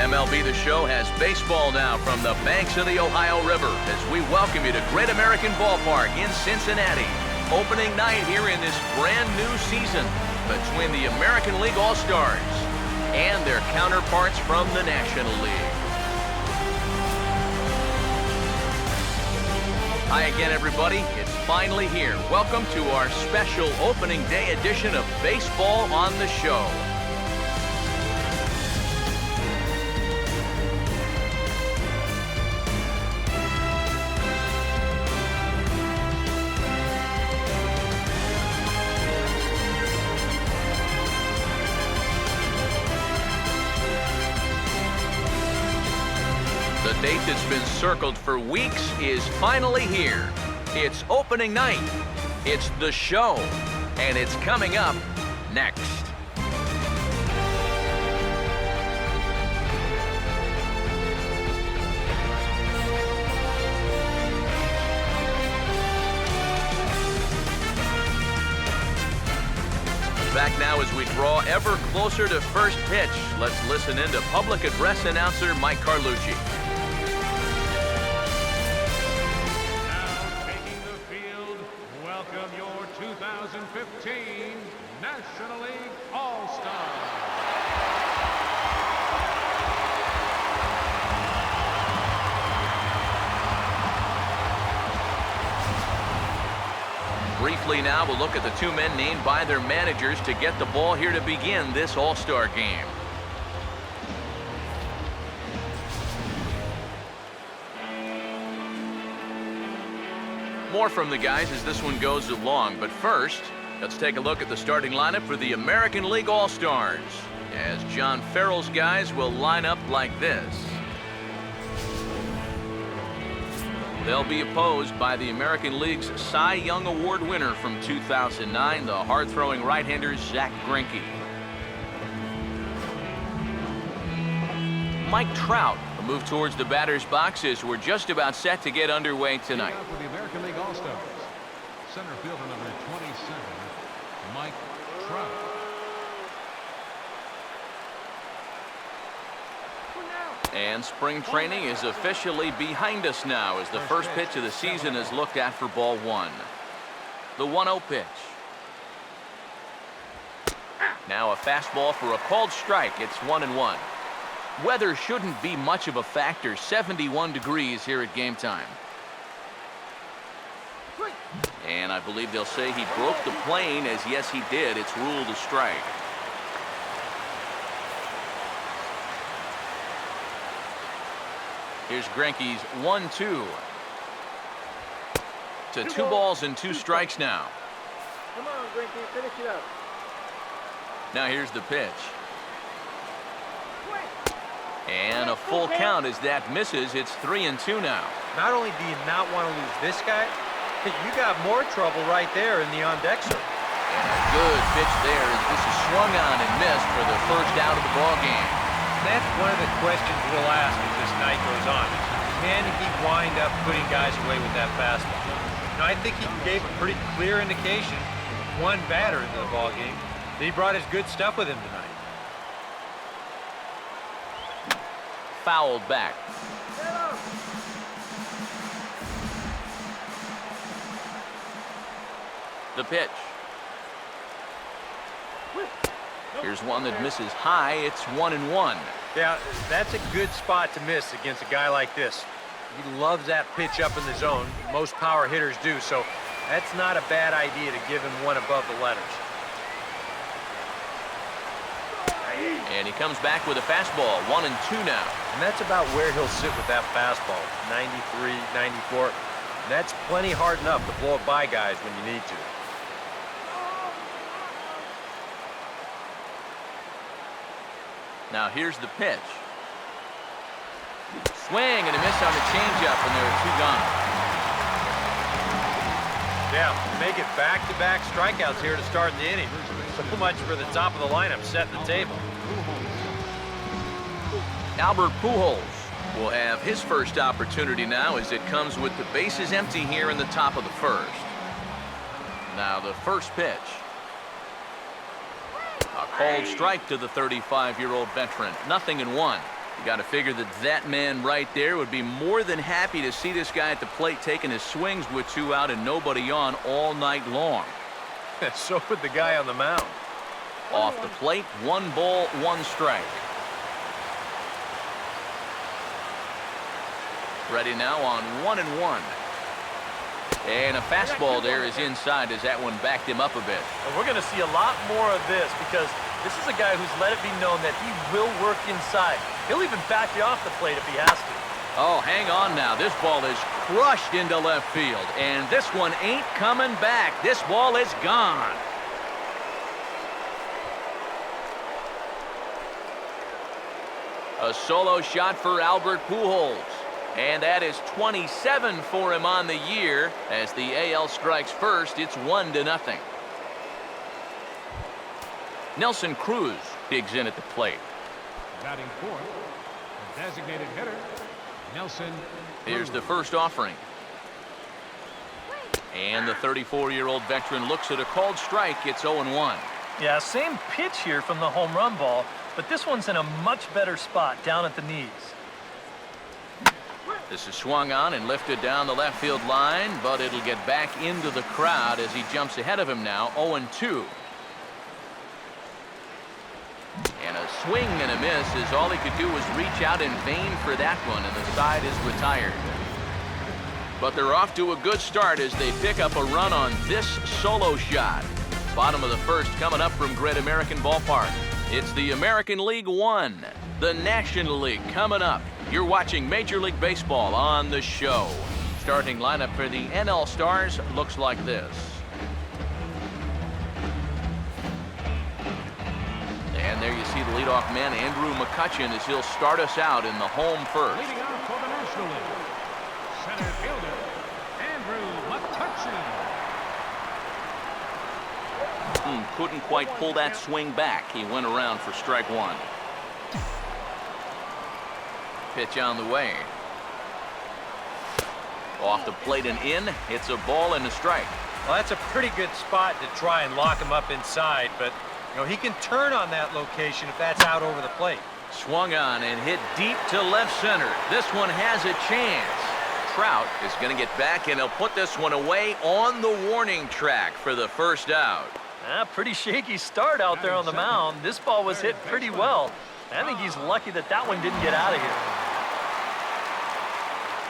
MLB The Show has baseball now from the banks of the Ohio River as we welcome you to Great American Ballpark in Cincinnati. Opening night here in this brand new season between the American League All-Stars and their counterparts from the National League. Hi again, everybody. It's finally here. Welcome to our special opening day edition of Baseball on the Show. The date that's been circled for weeks is finally here. It's opening night. It's the show. And it's coming up next. Back now as we draw ever closer to first pitch. Let's listen in to public address announcer Mike Carlucci. Welcome your 2015 National League All-Stars. Briefly now, we'll look at the two men named by their managers to get the ball here to begin this All-Star game. More from the guys as this one goes along, but first, let's take a look at the starting lineup for the American League All-Stars, as John Farrell's guys will line up like this. They'll be opposed by the American League's Cy Young Award winner from 2009, the hard-throwing right-hander Zack Greinke. Mike Trout will move towards the batter's box as we're just about set to get underway tonight. For the American League All-Stars, center fielder number 27, Mike Trout. And spring training is officially behind us now as the first pitch of the season is looked at for ball one. The 1-0 pitch. Now a fastball for a called strike. It's 1-1. Weather shouldn't be much of a factor. 71 degrees here at game time. And I believe they'll say he broke the plane, as yes he did. It's ruled a strike. Here's Greinke's 1-2. To 2 balls and 2 strikes now. Come on, Greinke, finish it up. Now here's the pitch. And a full count as that misses. It's 3-2 now. Not only do you not want to lose this guy, you got more trouble right there in the on-deck circle. And a good pitch there as this is swung on and missed for the first out of the ball game. That's one of the questions we'll ask as this night goes on. Can he wind up putting guys away with that fastball? Now, I think he gave a pretty clear indication with one batter into the ball game that he brought his good stuff with him tonight. Fouled back. The pitch. Here's one that misses high. It's 1-1. Yeah, that's a good spot to miss against a guy like this. He loves that pitch up in the zone. Most power hitters do, so that's not a bad idea to give him one above the letters. And he comes back with a fastball. 1-2 now. And that's about where he'll sit with that fastball. 93, 94. That's plenty hard enough to blow it by guys when you need to. Now here's the pitch. Swing and a miss on the changeup, and there are 2 gone. Yeah, make it back-to-back strikeouts here to start the inning. So much for the top of the lineup setting the table. Albert Pujols will have his first opportunity now as it comes with the bases empty here in the top of the first. Now the first pitch. A called strike to the 35-year-old veteran. 0-1. You got to figure that that man right there would be more than happy to see this guy at the plate taking his swings with 2 out and nobody on all night long. So would the guy on the mound. Off the plate, 1 ball, 1 strike. Ready now on 1-1. And a fastball there is inside as that one backed him up a bit. And we're going to see a lot more of this because this is a guy who's let it be known that he will work inside. He'll even back you off the plate if he has to. Oh, hang on now. This ball is crushed into left field. And this one ain't coming back. This ball is gone. A solo shot for Albert Pujols. And that is 27 for him on the year. As the AL strikes first, it's 1-0. Nelson Cruz digs in at the plate. Batting fourth, the designated hitter, Nelson. Here's the first offering. And the 34-year-old veteran looks at a called strike. It's 0-1. Yeah, same pitch here from the home run ball, but this one's in a much better spot down at the knees. This is swung on and lifted down the left field line, but it'll get back into the crowd as he jumps ahead of him now, 0-2. And a swing and a miss as all he could do was reach out in vain for that one, and the side is retired. But they're off to a good start as they pick up a run on this solo shot. Bottom of the first coming up from Great American Ballpark. It's the American League One, the National League coming up. You're watching Major League Baseball on the show. Starting lineup for the NL Stars looks like this. And there you see the leadoff man, Andrew McCutchen, as he'll start us out in the home first. Leading off for the National League, center fielder, Andrew McCutchen. Couldn't quite pull that swing back. He went around for strike 1. Pitch on the way. Off the plate and in. It's a ball and a strike. Well, that's a pretty good spot to try and lock him up inside, but you know, he can turn on that location if that's out over the plate. Swung on and hit deep to left center. This one has a chance. Trout is going to get back, and he'll put this one away on the warning track for the first out. Pretty shaky start out there on the mound. This ball was hit pretty well. I think he's lucky that that one didn't get out of here.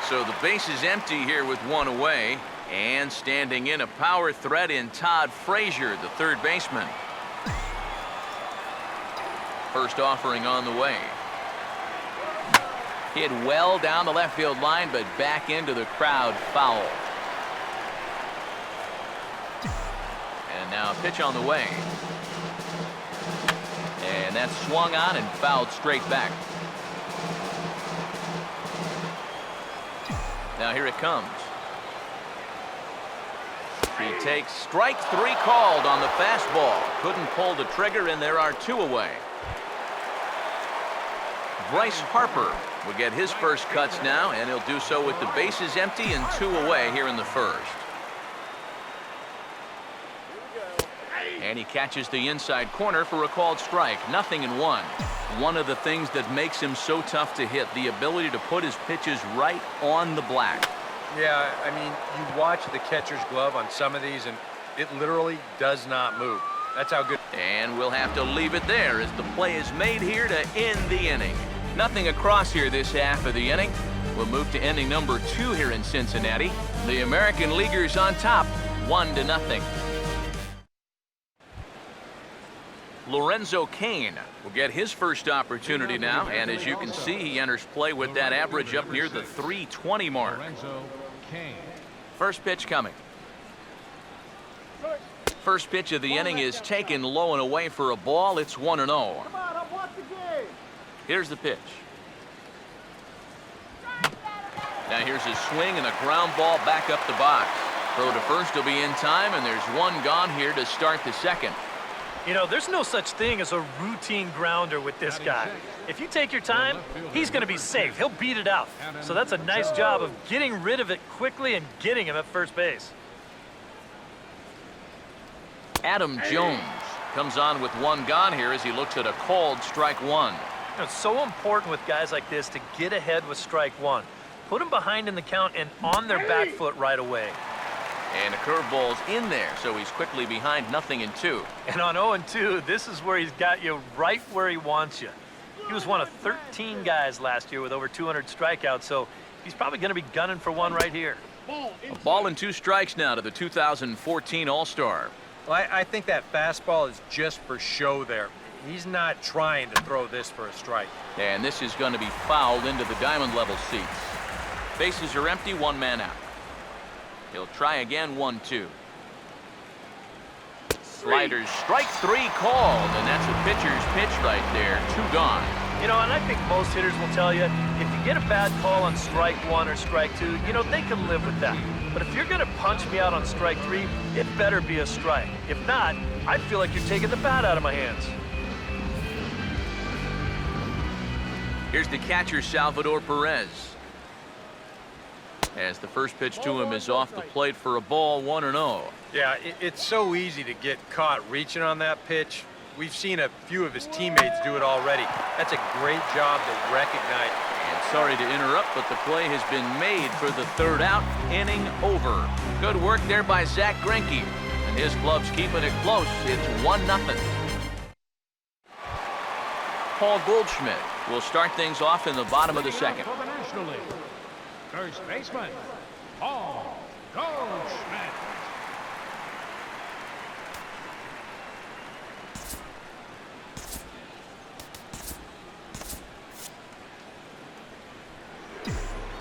So the base is empty here with 1 away, and standing in a power threat in Todd Frazier, the third baseman. First offering on the way. Hit well down the left field line, but back into the crowd, foul. And now a pitch on the way. And that's swung on and fouled straight back. Now here it comes. He takes strike 3 called on the fastball. Couldn't pull the trigger, and there are 2 away. Bryce Harper will get his first cuts now, and he'll do so with the bases empty and 2 away here in the first. And he catches the inside corner for a called strike. 0-1. One of the things that makes him so tough to hit, the ability to put his pitches right on the black. Yeah, I mean, you watch the catcher's glove on some of these, and it literally does not move. That's how good. And we'll have to leave it there as the play is made here to end the inning. Nothing across here this half of the inning. We'll move to inning number 2 here in Cincinnati. The American Leaguers on top, 1-0. Lorenzo Cain will get his first opportunity now, and as you can see, he enters play with that average up near the 320 mark. Lorenzo Cain. First pitch coming. First pitch of the inning is taken low and away for a ball. It's 1-0. Here's the pitch. Now here's his swing and a ground ball back up the box. Throw to first will be in time, and there's 1 gone here to start the second. You know, there's no such thing as a routine grounder with this guy. If you take your time, he's going to be safe. He'll beat it out. So that's a nice job of getting rid of it quickly and getting him at first base. Adam Jones comes on with 1 gone here as he looks at a called strike 1. You know, it's so important with guys like this to get ahead with strike one. Put them behind in the count and on their back foot right away. And a curveball's in there, so he's quickly behind 0-2. And on 0-2, this is where he's got you right where he wants you. He was one of 13 guys last year with over 200 strikeouts, so he's probably going to be gunning for one right here. A ball and 2 strikes now to the 2014 All-Star. Well, I think that fastball is just for show there. He's not trying to throw this for a strike. And this is going to be fouled into the diamond level seats. Bases are empty, 1 man out. He'll try again, 1-2. Sliders, strike 3 called, and that's a pitcher's pitch right there. 2 gone. You know, and I think most hitters will tell you, if you get a bad call on strike 1 or strike 2, you know, they can live with that. But if you're going to punch me out on strike 3, it better be a strike. If not, I feel like you're taking the bat out of my hands. Here's the catcher, Salvador Perez. As the first pitch to him is off the plate for a ball, 1-0. Yeah, it's so easy to get caught reaching on that pitch. We've seen a few of his teammates do it already. That's a great job to recognize. And sorry to interrupt, but the play has been made for the 3rd out, inning over. Good work there by Zach Greinke. And his club's keeping it close. It's 1-0. Paul Goldschmidt will start things off in the bottom of the 2nd. For the National League, first baseman, Paul Goldschmidt.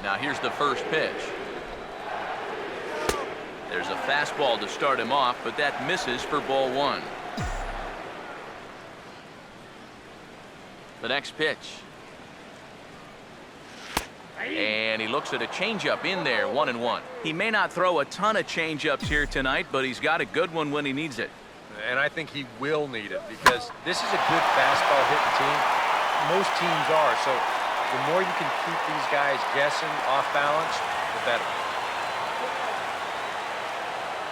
Now here's the first pitch. There's a fastball to start him off, but that misses for ball 1. The next pitch. And he looks at a changeup in there, 1-1. He may not throw a ton of changeups here tonight, but he's got a good one when he needs it. And I think he will need it because this is a good fastball hitting team. Most teams are, so the more you can keep these guys guessing off balance, the better.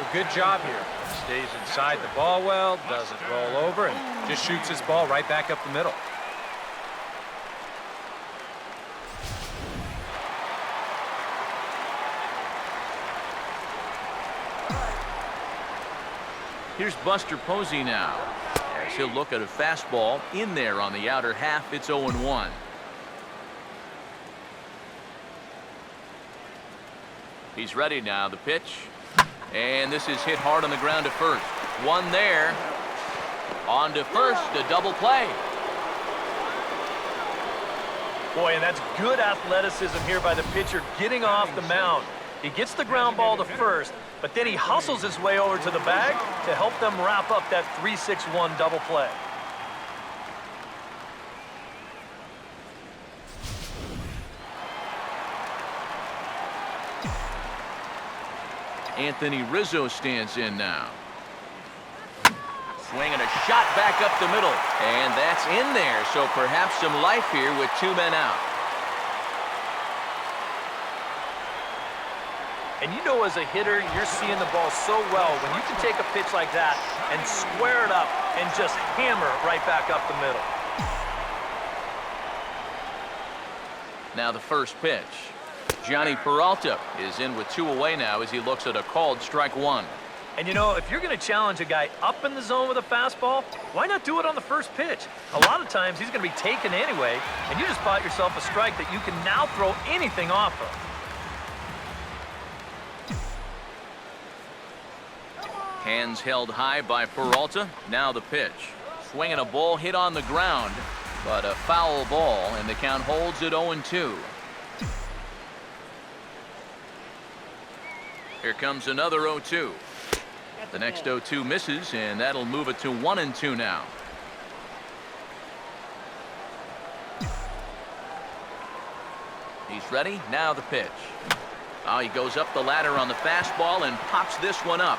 Well, good job here. Stays inside the ball well, doesn't roll over, and just shoots his ball right back up the middle. Here's Buster Posey now, as he'll look at a fastball in there on the outer half. It's 0-1. He's ready now. The pitch, and this is hit hard on the ground to first. One there. On to first, a double play. Boy, and that's good athleticism here by the pitcher getting off the mound. He gets the ground ball to first, but then he hustles his way over to the bag to help them wrap up that 3-6-1 double play. Anthony Rizzo stands in now. Swinging a shot back up the middle, and that's in there, so perhaps some life here with 2 men out. And you know, as a hitter, you're seeing the ball so well when you can take a pitch like that and square it up and just hammer it right back up the middle. Now the first pitch. Johnny Peralta is in with 2 away now as he looks at a called strike 1. And you know, if you're going to challenge a guy up in the zone with a fastball, why not do it on the first pitch? A lot of times he's going to be taken anyway, and you just bought yourself a strike that you can now throw anything off of. Hands held high by Peralta. Now the pitch. Swinging a ball hit on the ground, but a foul ball, and the count holds at 0-2. Here comes another 0-2. The next 0-2 misses, and that'll move it to 1-2 now. He's ready. Now the pitch. Oh, he goes up the ladder on the fastball and pops this one up.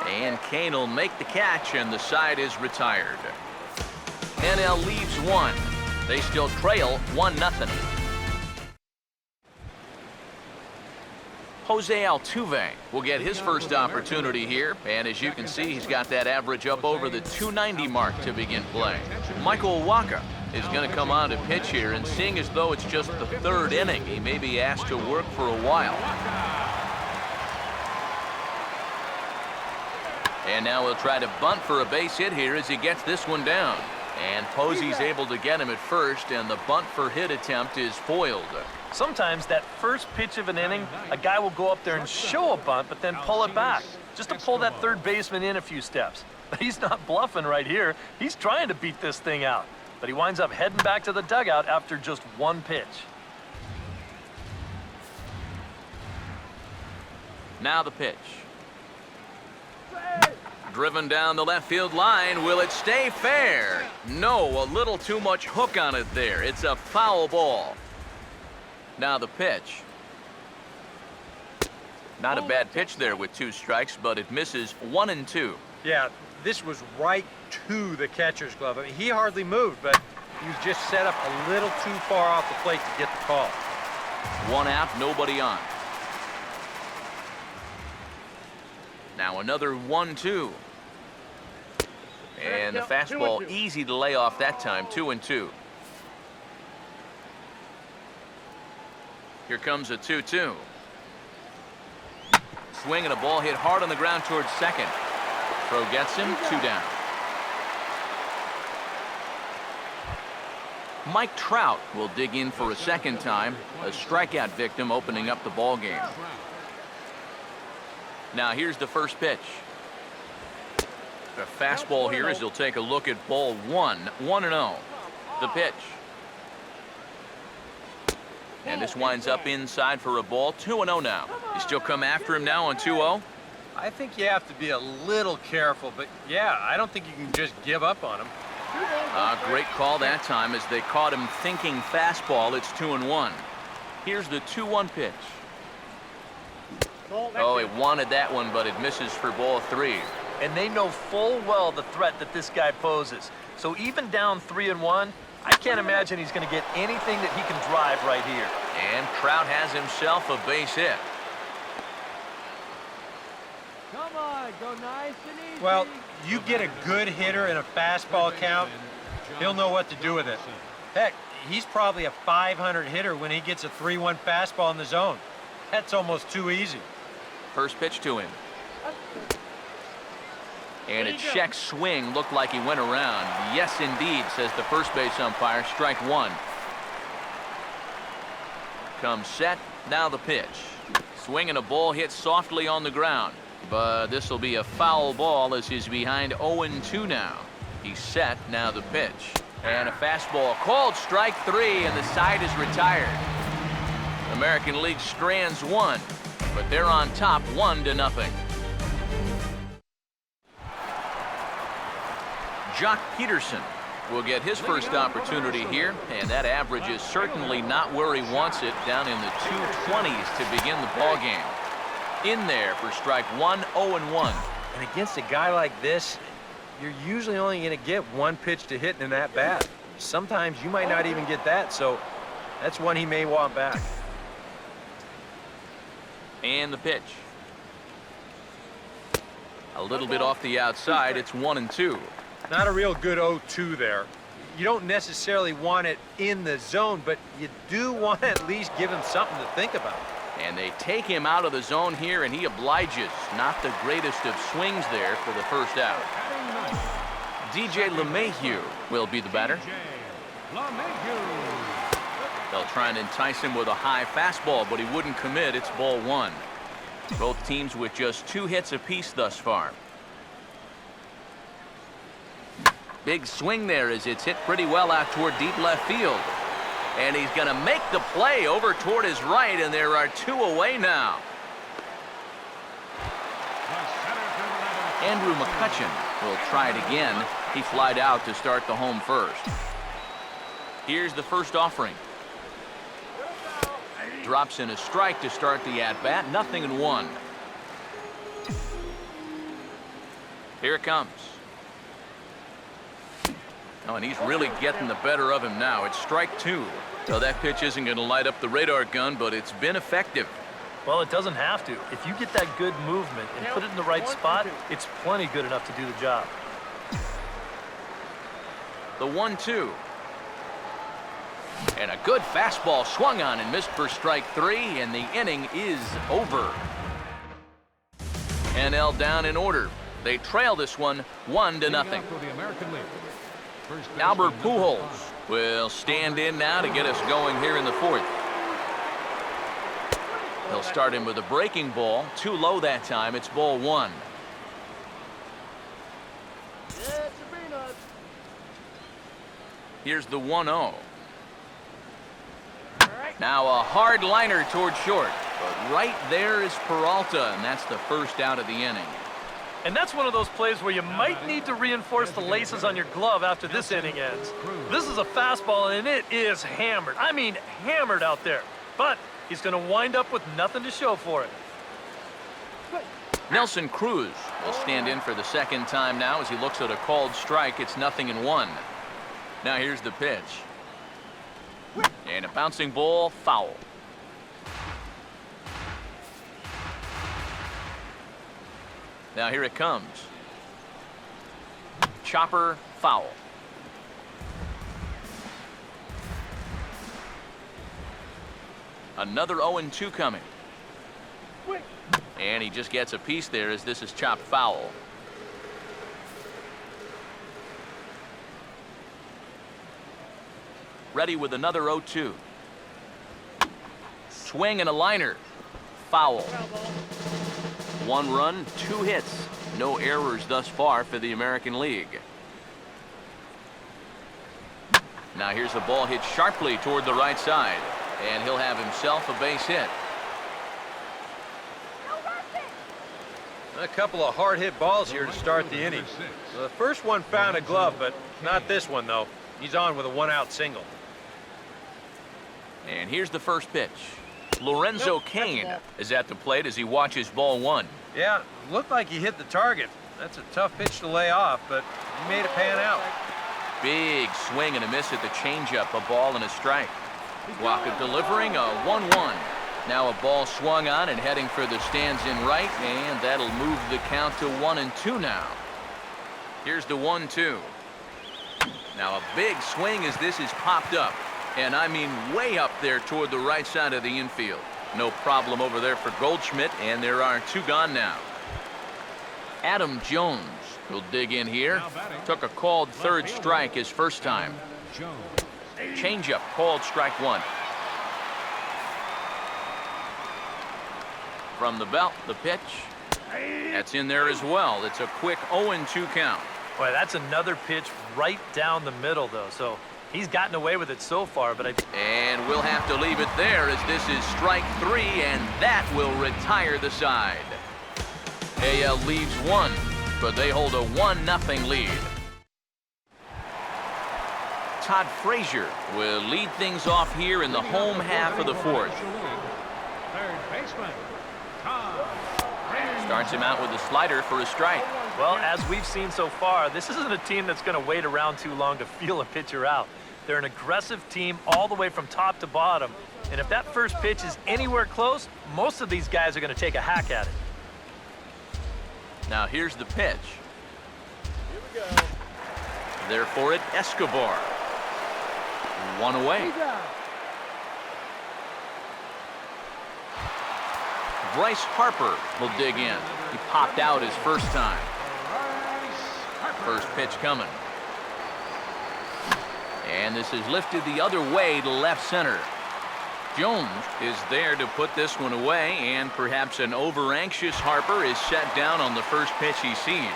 And Kane will make the catch, and the side is retired. NL leaves 1. They still trail 1-0. Jose Altuve will get his first opportunity here, and as you can see, he's got that average up over the 290 mark to begin play. Michael Wacha is going to come on to pitch here, and seeing as though it's just the third inning, he may be asked to work for a while. And now he'll try to bunt for a base hit here as he gets this one down. And Posey's able to get him at first, and the bunt for hit attempt is foiled. Sometimes that first pitch of an inning, a guy will go up there and show a bunt, but then pull it back, just to pull that third baseman in a few steps. But he's not bluffing right here. He's trying to beat this thing out. But he winds up heading back to the dugout after just one pitch. Now the pitch. Driven down the left field line. Will it stay fair? No, a little too much hook on it there. It's a foul ball. Now the pitch. Not a bad pitch there with 2 strikes, but it misses 1-2. Yeah, this was right to the catcher's glove. I mean, he hardly moved, but you just set up a little too far off the plate to get the call. 1 out, nobody on. Now another 1-2. And the fastball easy to lay off that time, 2-2. Here comes a 2-2. Swing and a ball hit hard on the ground towards second. Throw gets him, 2 down. Mike Trout will dig in for a second time, a strikeout victim opening up the ball game. Now here's the first pitch. The fastball here as he'll take a look at ball 1, 1-0. The pitch. And this winds up inside for a ball, 2-0 now. You still come after him now on 2-0? I think you have to be a little careful, but yeah, I don't think you can just give up on him. Great call that time as they caught him thinking fastball. It's 2-1. Here's the 2-1 pitch. Oh, he wanted that one, but it misses for ball 3. And they know full well the threat that this guy poses. So even down 3-1, I can't imagine he's going to get anything that he can drive right here. And Trout has himself a base hit. Come on, go nice and easy. Well, you get a good hitter in a fastball count, he'll know what to do with it. Heck, he's probably a 500 hitter when he gets a 3-1 fastball in the zone. That's almost too easy. First pitch to him. And a check swing looked like he went around. Yes, indeed, says the first base umpire. Strike 1. Comes set. Now the pitch. Swing and a ball hit softly on the ground. But this will be a foul ball as he's behind 0-2 now. He's set. Now the pitch. And a fastball called strike 3, and the side is retired. American League strands 1, but they're on top 1-0. Jock Peterson will get his first opportunity here, and that average is certainly not where he wants it, down in the 220s to begin the ball game. In there for strike 1, 0-1. And against a guy like this, you're usually only going to get 1 pitch to hit in that bat. Sometimes you might not even get that, so that's one he may want back. And the pitch. A little bit off the outside. It's 1-2. Not a real good 0-2 there. You don't necessarily want it in the zone, but you do want to at least give him something to think about. And they take him out of the zone here, and he obliges. Not the greatest of swings there for the first out. DJ LeMahieu will be the batter. They'll try and entice him with a high fastball, but he wouldn't commit. It's ball 1. Both teams with just 2 hits apiece thus far. Big swing there as it's hit pretty well out toward deep left field. And he's going to make the play over toward his right, and there are 2 away now. Andrew McCutcheon will try it again. He flied out to start the home first. Here's the first offering. Drops in a strike to start the at-bat. 0-1. Here it comes. Oh, and he's really getting the better of him now. It's strike 2. So that pitch isn't going to light up the radar gun, but it's been effective. Well, it doesn't have to. If you get that good movement and put it in the right spot, it's plenty good enough to do the job. The 1-2. And a good fastball swung on and missed for strike 3, and the inning is over. NL down in order. They trail this one 1-0. For the American League. First baseman, Albert number Pujols 5. will stand in now to get us going here in the 4th. He'll start him with a breaking ball. Too low that time. It's ball 1. Here's the 1-0. Now a hard liner toward short. But right there is Peralta, and that's the first out of the inning. And that's one of those plays where you might need to reinforce the laces on your glove after this inning ends. This is a fastball, and it is hammered. I mean, hammered out there. But he's going to wind up with nothing to show for it. Nelson Cruz will stand in for the second time now as he looks at a called strike. It's 0-1. Now here's the pitch. And a bouncing ball, foul. Now here it comes. Chopper, foul. Another 0-2 coming. And he just gets a piece there as this is chopped foul. Ready with another 0-2. Swing and a liner. Foul. 1 run, 2 hits. No errors thus far for the American League. Now here's a ball hit sharply toward the right side. And he'll have himself a base hit. A couple of hard-hit balls here to start the inning. The first one found a glove, but not this one, though. He's on with a 1-out single. And here's the first pitch. Lorenzo Cain is at the plate as he watches ball 1. Yeah, looked like he hit the target. That's a tough pitch to lay off, but he made it pan out. Big swing and a miss at the changeup, a ball and a strike. Waka delivering a 1-1. Now a ball swung on and heading for the stands in right, and that'll move the count to 1-2 now. Here's the 1-2. Now a big swing as this is popped up, and I mean way up there toward the right side of the infield. No problem over there for Goldschmidt, and there are 2 gone now. Adam Jones will dig in here. Took a called third strike his first time. Changeup called strike 1. From the belt, the pitch. That's in there as well. It's a quick 0-2 count. Boy, that's another pitch right down the middle, though. So he's gotten away with it so far, but And we'll have to leave it there as this is strike 3, and that will retire the side. AL leaves 1, but they hold a 1-0 lead. Todd Frazier will lead things off here in the home half of the 4th. Third baseman, Todd. Starts him out with a slider for a strike. well, as we've seen so far, this isn't a team that's going to wait around too long to feel a pitcher out. They're an aggressive team all the way from top to bottom. And if that first pitch is anywhere close, most of these guys are going to take a hack at it. Now here's the pitch. Here we go. There for it, Escobar. 1 away. Bryce Harper will dig in. He popped out his first time. First pitch coming. And this is lifted the other way to left center. Jones is there to put this one away, and perhaps an over-anxious Harper is set down on the first pitch he sees.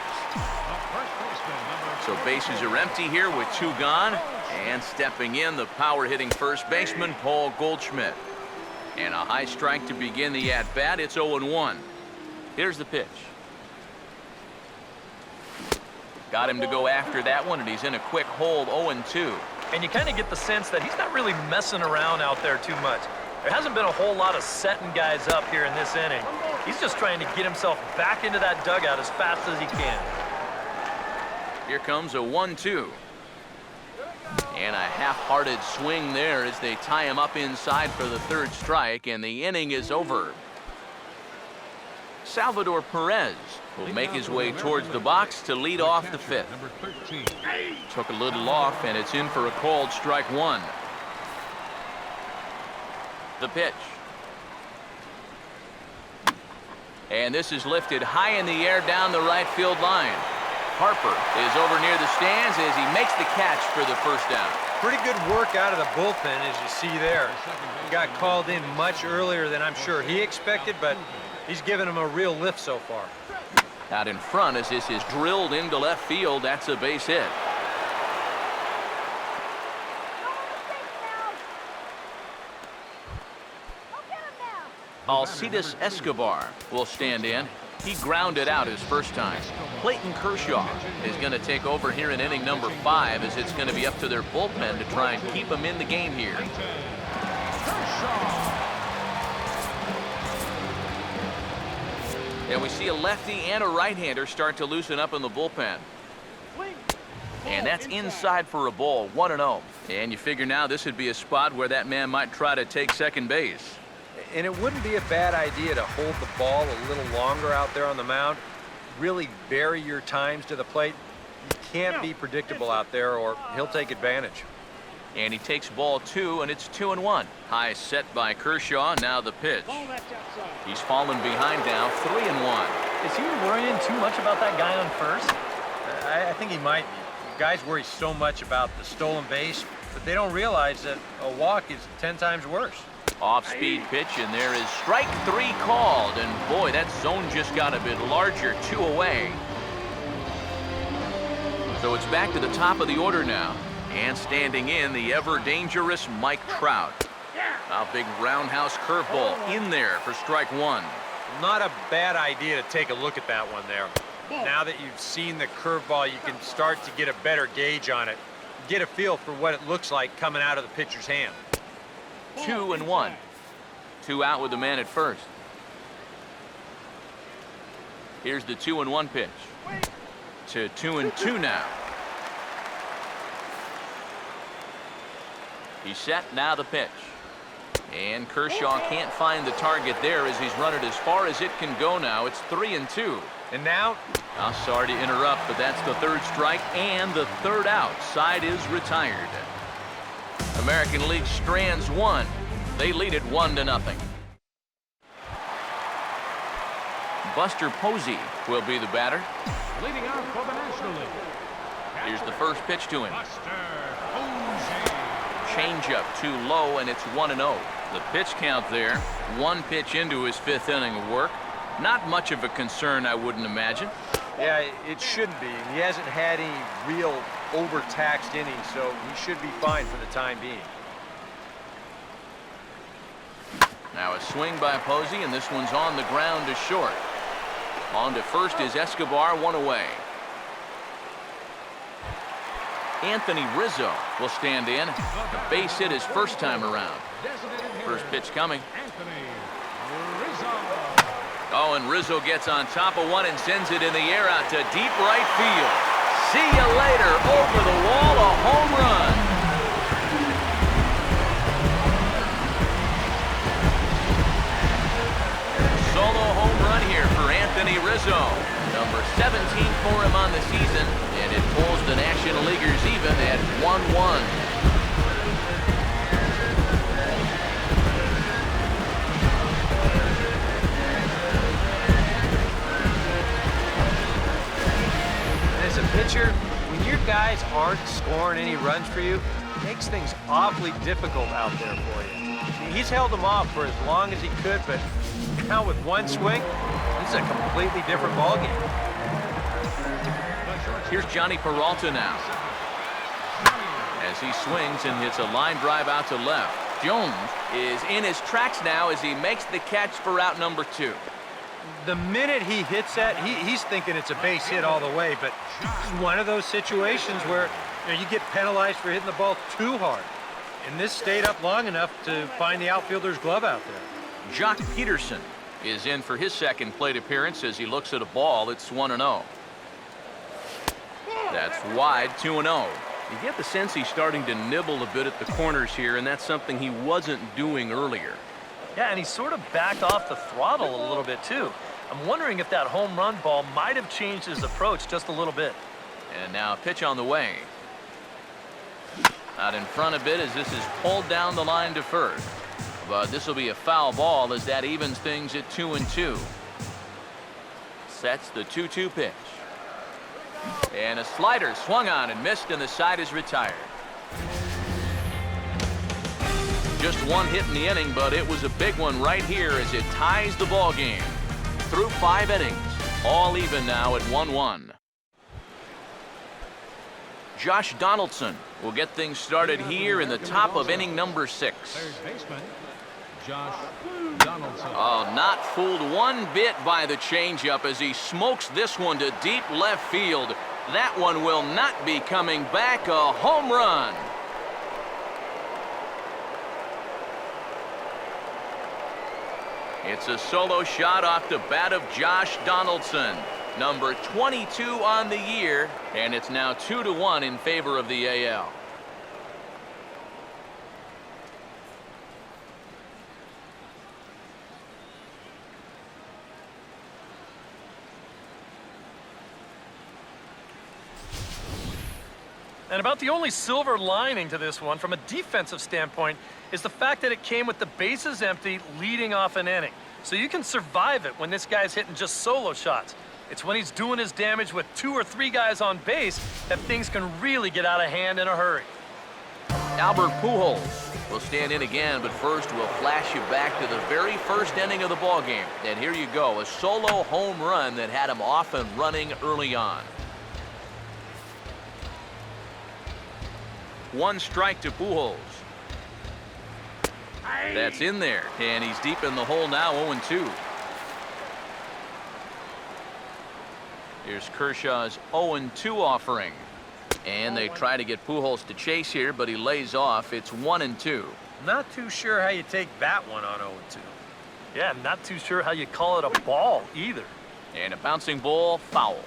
So bases are empty here with 2 gone, and stepping in, the power-hitting first baseman, Paul Goldschmidt. And a high strike to begin the at-bat. It's 0-1. Here's the pitch. Got him to go after that one, and he's in a quick hold, 0-2. And you kind of get the sense that he's not really messing around out there too much. There hasn't been a whole lot of setting guys up here in this inning. He's just trying to get himself back into that dugout as fast as he can. Here comes a 1-2. And a half-hearted swing there as they tie him up inside for the third strike, and the inning is over. Salvador Perez will make his way towards the box to lead off the 5th. Took a little off, and it's in for a called strike 1. The pitch. And this is lifted high in the air down the right field line. Harper is over near the stands as he makes the catch for the first down. Pretty good work out of the bullpen, as you see there. He got called in much earlier than I'm sure he expected, but he's given him a real lift so far. Out in front as this is drilled into left field. That's a base hit. Alcides Escobar will stand in. He grounded out his first time. Clayton Kershaw is going to take over here in inning number 5 as it's going to be up to their bullpen to try and keep him in the game here. And we see a lefty and a right-hander start to loosen up in the bullpen. And that's inside for a ball, 1-0. And you figure now this would be a spot where that man might try to take second base. And it wouldn't be a bad idea to hold the ball a little longer out there on the mound. Really vary your times to the plate. You can't be predictable out there or he'll take advantage. And he takes ball 2, and it's 2-1. High set by Kershaw. Now the pitch. He's fallen behind now, 3-1. Is he worrying too much about that guy on first? I think he might be. Guys worry so much about the stolen base, but they don't realize that a walk is 10 times worse. Off-speed pitch, and there is strike 3 called. And boy, that zone just got a bit larger, 2 away. So it's back to the top of the order now. And standing in, the ever-dangerous Mike Trout. A big roundhouse curveball in there for strike 1. Not a bad idea to take a look at that one there. Now that you've seen the curveball, you can start to get a better gauge on it. Get a feel for what it looks like coming out of the pitcher's hand. 2-1. 2 out with the man at first. Here's the 2-1 pitch. To 2-2 now. He's set, now the pitch. And Kershaw can't find the target there as he's run it as far as it can go now. It's 3-2. And now? I'm sorry to interrupt, but that's the 3rd strike and the 3rd out. Side is retired. American League strands 1. They lead it 1-0. Buster Posey will be the batter. Leading off for the National League. Here's the first pitch to him. Buster Posey. Changeup too low, and it's 1-0. The pitch count there. 1 pitch into his 5th inning of work. Not much of a concern, I wouldn't imagine. Yeah, it shouldn't be. He hasn't had any real overtaxed innings, so he should be fine for the time being. Now a swing by Posey, and this one's on the ground to short. On to first is Escobar, 1 away. Anthony Rizzo will stand in. The base hit his first time around. First pitch coming. Oh, and Rizzo gets on top of one and sends it in the air out to deep right field. See you later. Over the wall, a home run. Solo home run here for Anthony Rizzo. Number 17 for him on the season, and it pulls the National Leaguers even at 1-1. As a pitcher, when your guys aren't scoring any runs for you, it makes things awfully difficult out there for you. He's held them off for as long as he could, but now with 1 swing, this is a completely different ballgame. Here's Johnny Peralta now. As he swings and hits a line drive out to left. Jones is in his tracks now as he makes the catch for out number 2. The minute he hits that, he's thinking it's a base hit all the way, but it's one of those situations where you get penalized for hitting the ball too hard. And this stayed up long enough to find the outfielder's glove out there. Jock Peterson is in for his second plate appearance as he looks at a ball. It's 1-0. That's wide, 2-0. You get the sense he's starting to nibble a bit at the corners here, and that's something he wasn't doing earlier. Yeah, and he sort of backed off the throttle a little bit, too. I'm wondering if that home run ball might have changed his approach just a little bit. And now a pitch on the way. Out in front a bit as this is pulled down the line to first. but this will be a foul ball as that evens things at 2-2. Sets the 2-2 pitch. And a slider swung on and missed, and the side is retired. Just one hit in the inning, but it was a big one right here as it ties the ball game. Through 5 innings, all even now at 1-1. Josh Donaldson will get things started here in the top of inning number 6. Third baseman, Josh Donaldson. Oh, not fooled one bit by the changeup as he smokes this one to deep left field. That one will not be coming back. A home run. It's a solo shot off the bat of Josh Donaldson, number 22 on the year, and it's now 2-1 in favor of the AL. And about the only silver lining to this one from a defensive standpoint is the fact that it came with the bases empty leading off an inning. So you can survive it when this guy's hitting just solo shots. It's when he's doing his damage with 2 or 3 guys on base that things can really get out of hand in a hurry. Albert Pujols will stand in again, but first we'll flash you back to the very first inning of the ballgame. And here you go, a solo home run that had him off and running early on. 1 strike to Pujols. That's in there, and he's deep in the hole now, 0-2. Here's Kershaw's 0-2 offering. And they try to get Pujols to chase here, but he lays off. It's 1-2. Not too sure how you take that one on 0-2. Yeah, I'm not too sure how you call it a ball either. And a bouncing ball, foul.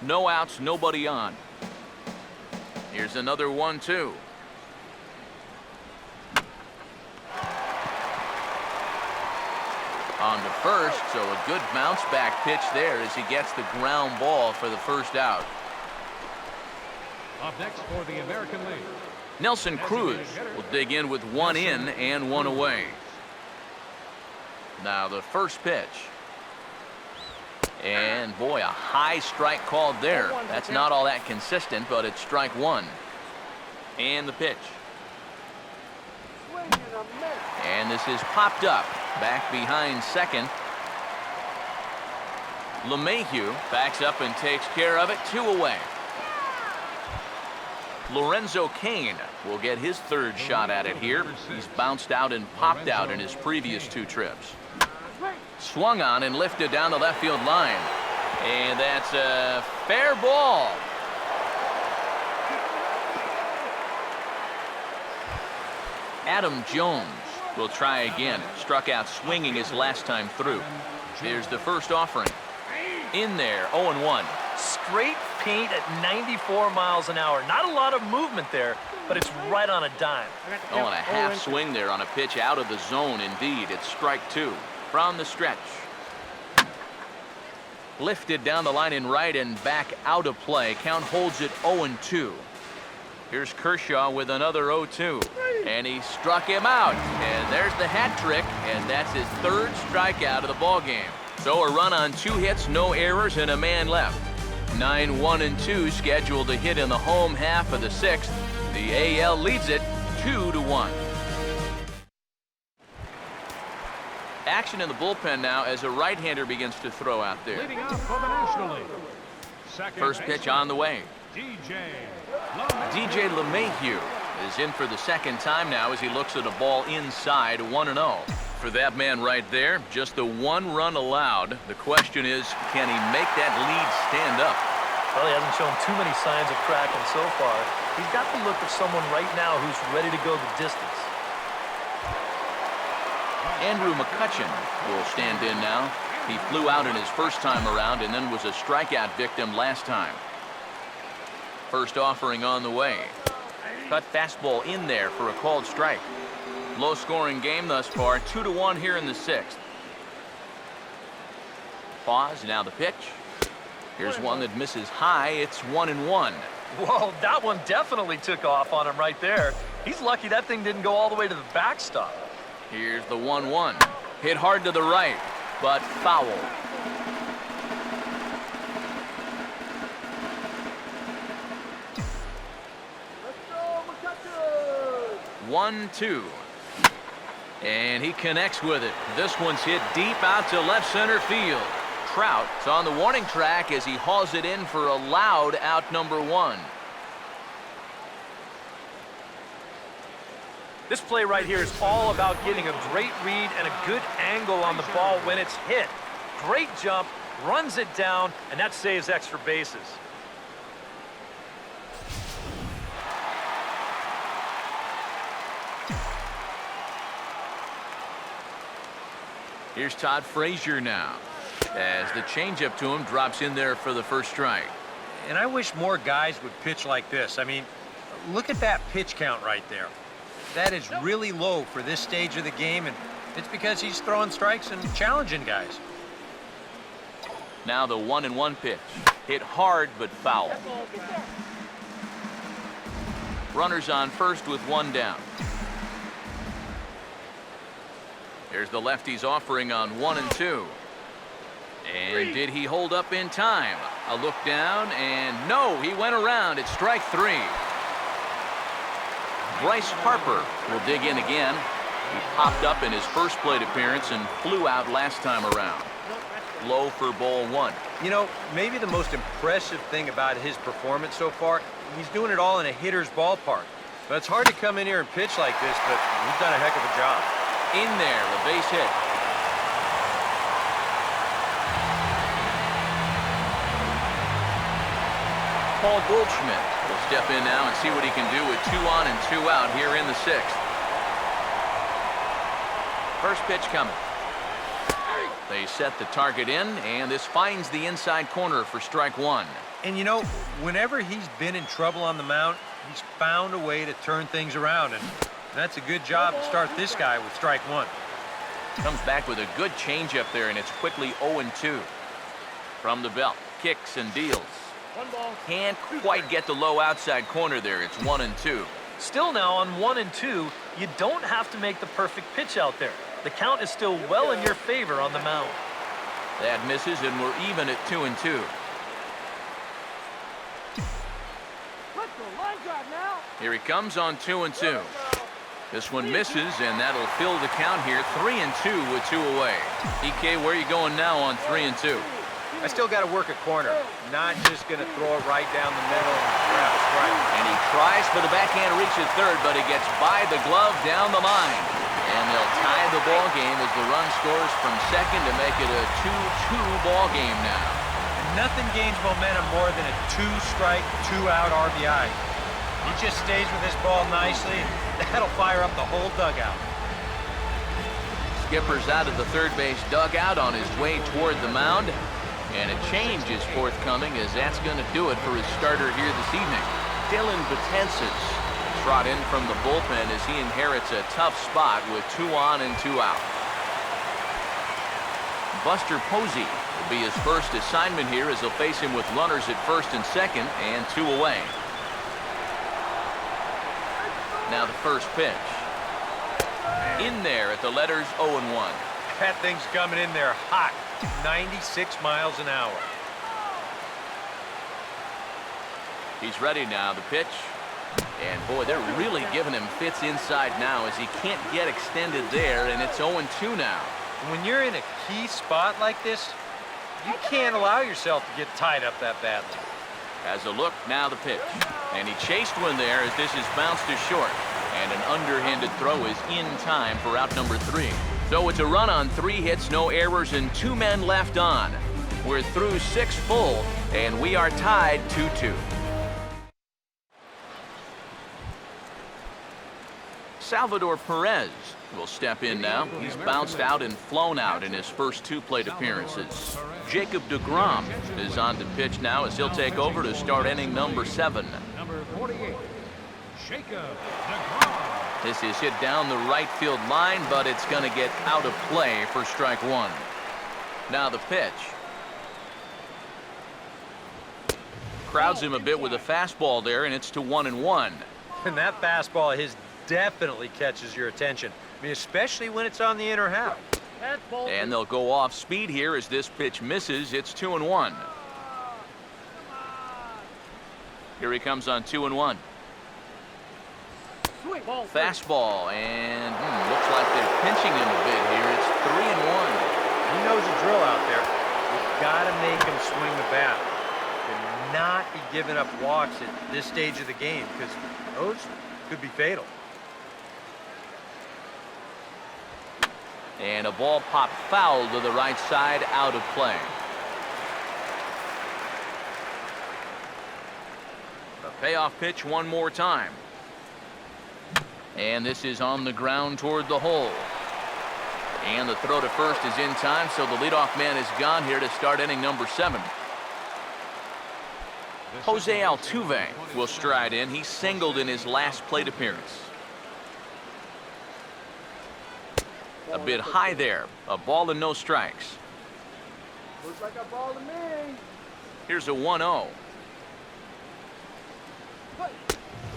No outs, nobody on. Here's another 1-2. On to first, so a good bounce back pitch there as he gets the ground ball for the first out. Up next for the American League, Nelson Cruz will dig in with 1 in and 1 away. Now the first pitch. And boy, a high strike called there. That's not all that consistent, but it's strike 1. And the pitch. And this is popped up. Back behind second. LeMahieu backs up and takes care of it. 2 away. Lorenzo Cain will get his 3rd shot at it here. He's bounced out and popped out in his previous 2 trips. Swung on and lifted down the left field line. And that's a fair ball. Adam Jones will try again. Struck out swinging his last time through. Here's the first offering. In there, 0-1. Straight paint at 94 miles an hour. Not a lot of movement there, but it's right on a dime. Oh, and a half swing there on a pitch out of the zone indeed. It's strike 2 from the stretch. Lifted down the line in right and back out of play. Count holds it 0-2. Here's Kershaw with another 0-2. And he struck him out. And there's the hat trick, and that's his 3rd strikeout of the ballgame. So a run on 2 hits, no errors, and a man left. 9-1-2 scheduled to hit in the home half of the 6th. The AL leads it 2-1. Action in the bullpen now as a right-hander begins to throw out there. leading off for the National League. First pitch on the way. DJ LeMahieu is in for the 2nd time now as he looks at a ball inside, 1-0. For that man right there, just the 1 run allowed. The question is, can he make that lead stand up? Well, he hasn't shown too many signs of cracking so far. He's got the look of someone right now who's ready to go the distance. Andrew McCutchen will stand in now. He flew out in his first time around and then was a strikeout victim last time. First offering on the way. Cut fastball in there for a called strike. Low scoring game thus far, 2-1 here in the 6th. Pause, now the pitch. Here's one that misses high. It's 1-1. Whoa, that one definitely took off on him right there. He's lucky that thing didn't go all the way to the backstop. Here's the 1-1. Hit hard to the right, but foul. 1-2. And he connects with it. This one's hit deep out to left center field. Trout is on the warning track as he hauls it in for a loud out number 1. This play right here is all about getting a great read and a good angle on the ball when it's hit. Great jump, runs it down, and that saves extra bases. Here's Todd Frazier now, as the changeup to him drops in there for the first strike. And I wish more guys would pitch like this. I mean, look at that pitch count right there. That is really low for this stage of the game, and it's because he's throwing strikes and challenging guys. Now the 1-1 pitch. Hit hard but foul. Runners on first with 1 down. There's the lefty's offering on 1-2. And did he hold up in time? A look down, and no, he went around. It's strike 3. Bryce Harper will dig in again. He popped up in his first plate appearance and flew out last time around. Low for ball 1. You know, maybe the most impressive thing about his performance so far, he's doing it all in a hitter's ballpark. But it's hard to come in here and pitch like this, but he's done a heck of a job. In there, a base hit. Paul Goldschmidt will step in now and see what he can do with 2 on and 2 out here in the 6th. First pitch coming. They set the target in, and this finds the inside corner for strike 1. And you know, whenever he's been in trouble on the mound, he's found a way to turn things around, and that's a good job to start this guy with strike 1. Comes back with a good changeup there, and it's quickly 0-2. From the belt, kicks and deals. Can't quite get the low outside corner there. It's 1-2. Still now on 1-2, you don't have to make the perfect pitch out there. The count is still well in your favor on the mound. That misses, and we're even at 2-2. Let's go, line drive now. Here he comes on 2-2. This one misses, and that'll fill the count here. 3-2 with 2 away. EK, where are you going now on 3-2? I still got to work a corner. Not just going to throw it right down the middle and grab a strike. And he tries for the backhand reach at third, but he gets by the glove down the line. And they'll tie the ball game as the run scores from second to make it a 2-2 ball game now. And nothing gains momentum more than a 2-strike, 2-out RBI. He just stays with his ball nicely, and that'll fire up the whole dugout. Skipper's out of the third base dugout on his way toward the mound. And a change is forthcoming, as that's going to do it for his starter here this evening. Dylan Betances trot in from the bullpen as he inherits a tough spot with 2 on and 2 out. Buster Posey will be his first assignment here, as he'll face him with runners at first and second and 2 away. Now the first pitch. In there at the letters 0-1. That thing's coming in there hot. 96 miles an hour. He's ready now, the pitch. And boy, they're really giving him fits inside now, as he can't get extended there, and it's 0-2 now. When you're in a key spot like this, you can't allow yourself to get tied up that badly. Has a look, now the pitch. And he chased one there as this is bounced to short. And an underhanded throw is in time for out number 3. So it's a run on 3 hits, no errors, and 2 men left on. We're through 6 full, and we are tied 2-2. Salvador Perez will step in now. He's bounced out and flown out in his first 2 plate appearances. Jacob deGrom is on to pitch now, as he'll take over to start inning number 7. Number 48, Jacob deGrom. This is hit down the right field line, but it's going to get out of play for strike 1. Now the pitch. Crowds him a bit with a fastball there, and it's to 1-1. And that fastball of his definitely catches your attention. I mean, especially when it's on the inner half. And they'll go off speed here as this pitch misses. It's 2-1. Here he comes on 2-1. Fastball, and looks like they're pinching him a bit here. It's 3-1. He knows the drill out there. You've got to make him swing the bat. Not be giving up walks at this stage of the game, because those could be fatal. And a ball popped foul to the right side, out of play. The payoff pitch one more time. And this is on the ground toward the hole. And the throw to first is in time, so the leadoff man is gone here to start inning number 7. Jose Altuve will stride in. He singled in his last plate appearance. A bit high there. A ball and no strikes. Looks like a ball to me. Here's a 1-0.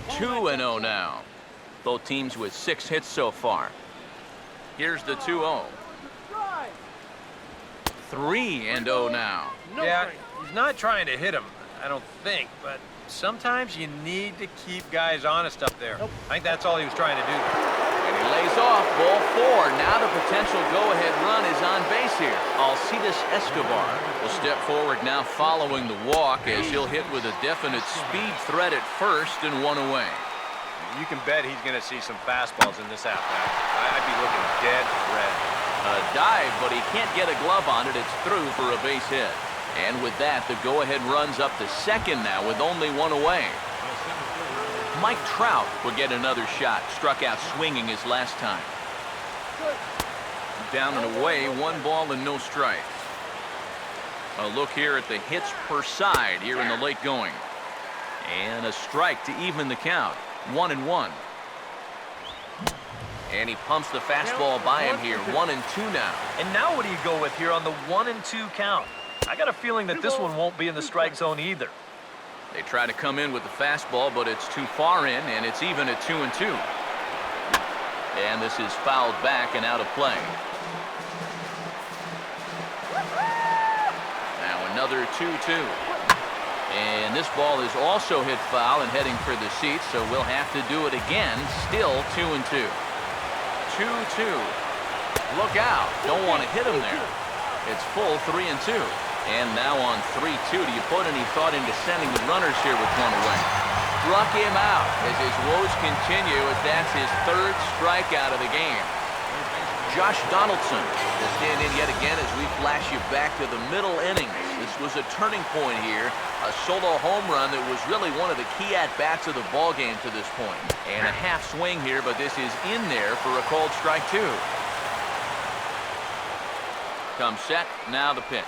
2-0 now. Both teams with 6 hits so far. Here's the 2-0. 3-0 now. Yeah, he's not trying to hit him, I don't think, but sometimes you need to keep guys honest up there. I think that's all he was trying to do. And he lays off, ball 4. Now the potential go-ahead run is on base here. Alcides Escobar will step forward now following the walk as he'll hit with a definite speed threat at first and 1 away. You can bet he's going to see some fastballs in this at-bat. I'd be looking dead red. A dive, but he can't get a glove on it. It's through for a base hit. And with that, the go-ahead run's up to second now with only 1 away. Mike Trout will get another shot. Struck out swinging his last time. Down and away, 1 ball and no strikes. A look here at the hits per side here in the late going. And a strike to even the count. 1-1. And he pumps the fastball by him here. 1-2 now. And now what do you go with here on the 1-2 count? I got a feeling that this one won't be in the strike zone either. They try to come in with the fastball, but it's too far in, and it's even at 2-2. And this is fouled back and out of play. Now another 2-2. And this ball is also hit foul and heading for the seats, so we'll have to do it again. Still 2-2. 2-2. Look out. Don't want to hit him there. It's full 3-2. And now on 3-2, do you put any thought into sending the runners here with 1 away? Struck him out as his woes continue, as that's his 3rd strikeout of the game. Josh Donaldson will stand in yet again as we flash you back to the middle innings. This was a turning point here, a solo home run that was really one of the key at-bats of the ball game to this point. And a half swing here, but this is in there for a called strike 2. Comes set, now the pitch.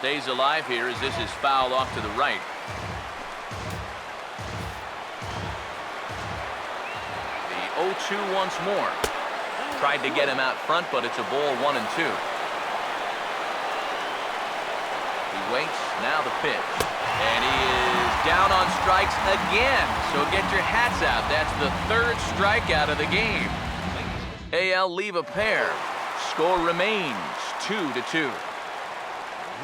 Stays alive here as this is fouled off to the right. The 0-2 once more. Tried to get him out front, but it's a ball 1-2. He waits, now the pitch. And he is down on strikes again. So get your hats out. That's the 3rd strikeout of the game. AL leave a pair. Score remains 2-2.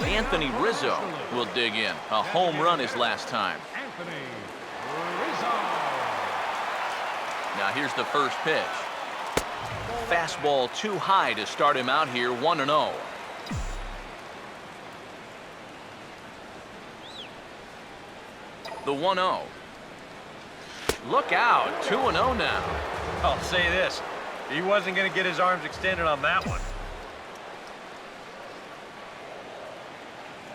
Anthony Rizzo will dig in. A home run his last time. Anthony Rizzo. Now here's the first pitch. Fastball too high to start him out here, 1-0. The 1-0. Look out, 2-0 now. I'll say this. He wasn't going to get his arms extended on that one.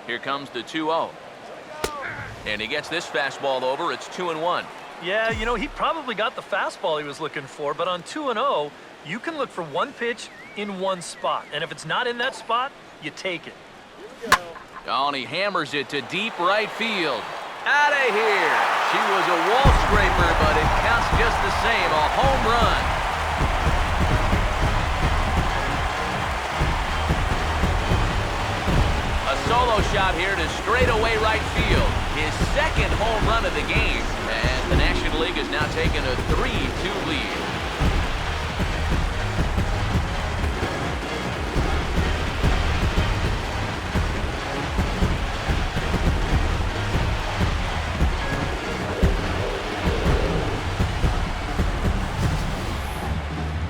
Here comes the 2-0. And he gets this fastball over. It's 2-1. Yeah, you know, he probably got the fastball he was looking for, but on 2-0, you can look for 1 pitch in 1 spot. And if it's not in that spot, you take it. Oh, and he hammers it to deep right field. Out of here. She was a wall scraper, but it counts just the same. A home run. A solo shot here to straightaway right field. His 2nd home run of the game. And the National League has now taken a 3-2 lead.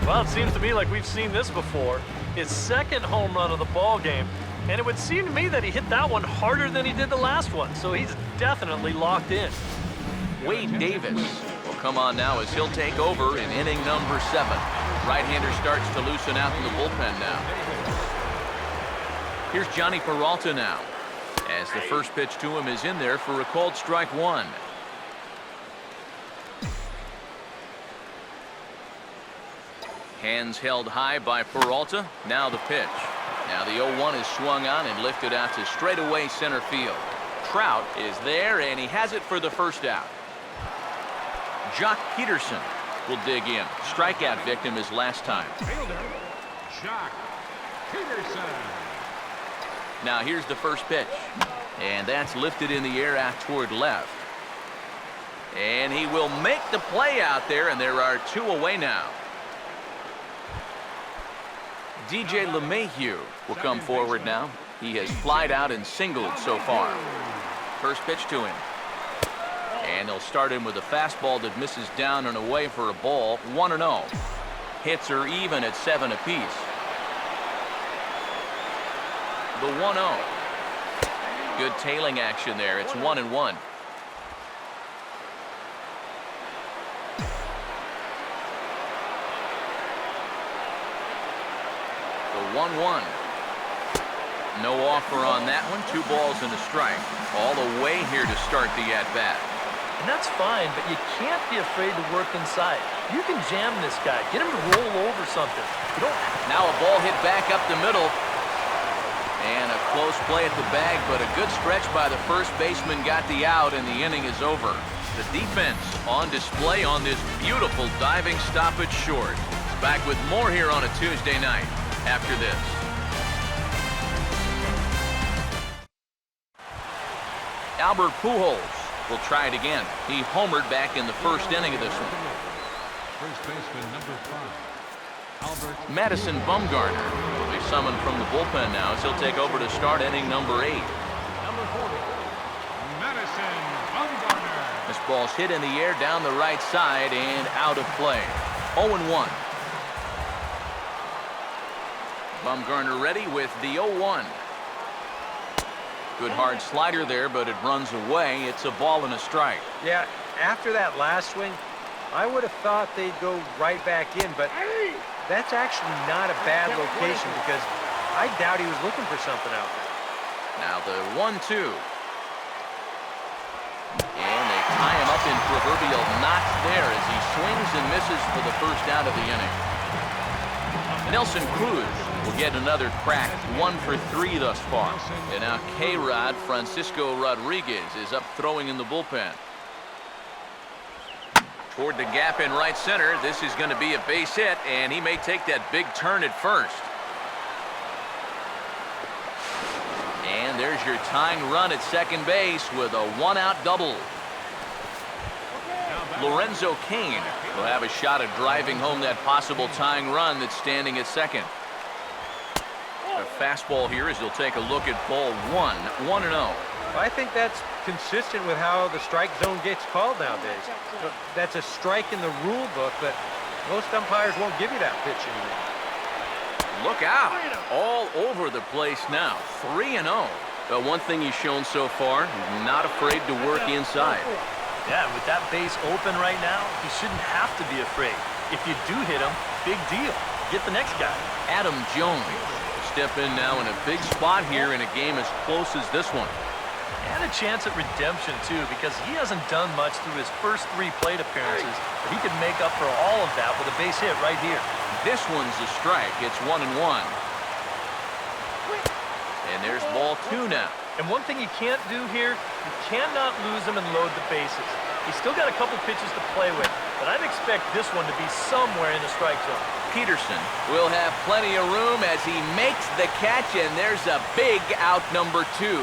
Well, it seems to me like we've seen this before. His second home run of the ball game, and it would seem to me that he hit that one harder than he did the last one, so he's definitely locked in. Wade Davis will come on now as he'll take over in inning number 7. Right-hander starts to loosen out in the bullpen now. Here's Johnny Peralta now, as the first pitch to him is in there for a called strike 1. Hands held high by Peralta. Now the pitch. Now the 0-1 is swung on and lifted out to straightaway center field. Trout is there, and he has it for the first out. Jock Peterson will dig in. Strikeout victim his last time. Fielder, Jock Peterson. Now here's the first pitch. And that's lifted in the air out toward left. And he will make the play out there, and there are 2 away now. DJ LeMahieu will come forward now. He has flied out and singled so far. First pitch to him. And they'll start him with a fastball that misses down and away for a ball. 1-0. Hits are even at 7 apiece. The 1-0. Good tailing action there. It's 1-1. The 1-1. No offer on that one. 2 balls and a strike. All the way here to start the at-bat. And that's fine, but you can't be afraid to work inside. You can jam this guy. Get him to roll over something. You don't... Now a ball hit back up the middle. And a close play at the bag, but a good stretch by the first baseman got the out, and the inning is over. The defense on display on this beautiful diving stoppage short. Back with more here on a Tuesday night after this. Albert Pujols will try it again. He homered back in the first inning of this one. First baseman number 5, Albert. Madison Bumgarner will be summoned from the bullpen now as he'll take over to start inning number 8. Number 40, Madison Bumgarner. This ball's hit in the air down the right side and out of play. 0-1. Bumgarner ready with the 0-1. Good hard slider there, but it runs away. It's a ball and a strike. Yeah, after that last swing, I would have thought they'd go right back in, but that's actually not a bad location because I doubt he was looking for something out there. Now the 1-2. And they tie him up in proverbial knots there as he swings and misses for the first out of the inning. Nelson Cruz will get another crack, 1 for 3 thus far. And now K-Rod Francisco Rodriguez is up throwing in the bullpen. Toward the gap in right center. This is going to be a base hit, and he may take that big turn at first. And there's your tying run at second base with a 1-out double. Lorenzo Cain will have a shot at driving home that possible tying run that's standing at second. A fastball here as he'll take a look at ball 1, 1-0. I think that's consistent with how the strike zone gets called nowadays. That's a strike in the rule book, but most umpires won't give you that pitch anymore. Look out. All over the place now. 3-0. But one thing he's shown so far, not afraid to work inside. Yeah, with that base open right now, he shouldn't have to be afraid. If you do hit him, big deal. Get the next guy. Adam Jones will step in now in a big spot here in a game as close as this one. And a chance at redemption, too, because he hasn't done much through his first 3 plate appearances. But he could make up for all of that with a base hit right here. This one's a strike. It's 1-1. And there's ball 2 now. And one thing you can't do here, you cannot lose him and load the bases. He's still got a couple pitches to play with, but I'd expect this one to be somewhere in the strike zone. Peterson will have plenty of room as he makes the catch, and there's a big out number 2.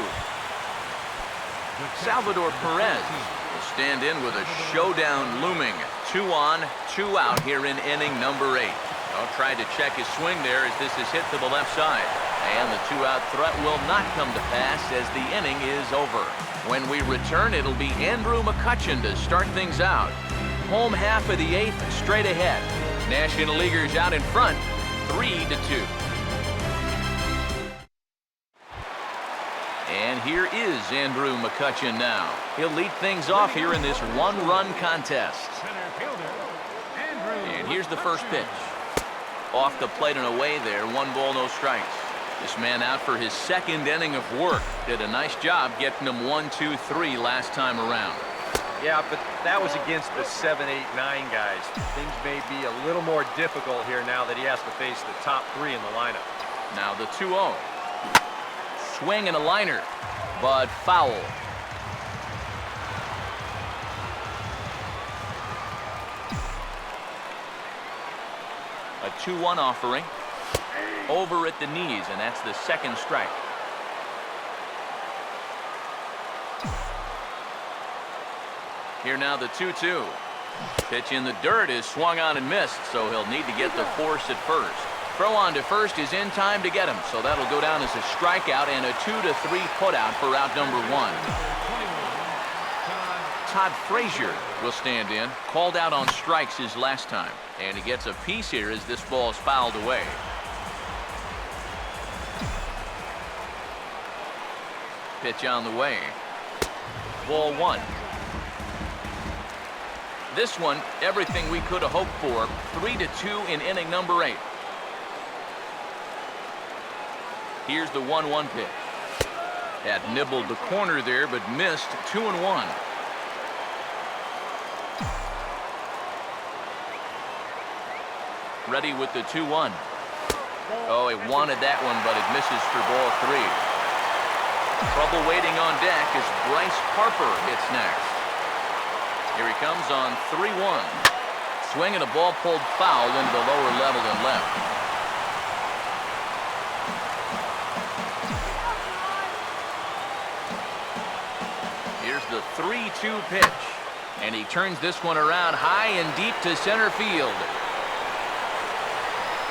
Salvador Perez will stand in with a showdown looming. 2 on, 2 out here in inning number 8. Tried to check his swing there as this is hit to the left side. And the 2-out threat will not come to pass as the inning is over. When we return, it'll be Andrew McCutchen to start things out. Home half of the 8th straight ahead. National Leaguers out in front, 3-2. And here is Andrew McCutchen now. He'll lead things off here in this one-run contest. And here's the first pitch. Off the plate and away there, 1 ball, no strikes. This man out for his second inning of work. Did a nice job getting him 1, 2, 3 last time around. Yeah, but that was against the 7, 8, 9 guys. Things may be a little more difficult here now that he has to face the top 3 in the lineup. Now the 2-0. Swing and a liner, but foul. A 2-1 offering. Over at the knees, and that's the second strike. Here now the 2-2. Pitch in the dirt is swung on and missed, so he'll need to get the force at first. Throw on to first is in time to get him, so that'll go down as a strikeout and a 2-3 putout for out number 1. Todd Frazier will stand in. Called out on strikes his last time, and he gets a piece here as this ball is fouled away. Pitch on the way. Ball 1. This one, everything we could have hoped for. 3-2 in inning number 8. Here's the 1-1 pitch. Had nibbled the corner there, but missed. 2-1. Ready with the 2-1. Oh, he wanted that one, but it misses for ball 3. Trouble waiting on deck as Bryce Harper hits next. Here he comes on 3-1. Swing and a ball pulled foul into the lower level and left. Here's the 3-2 pitch. And he turns this one around high and deep to center field.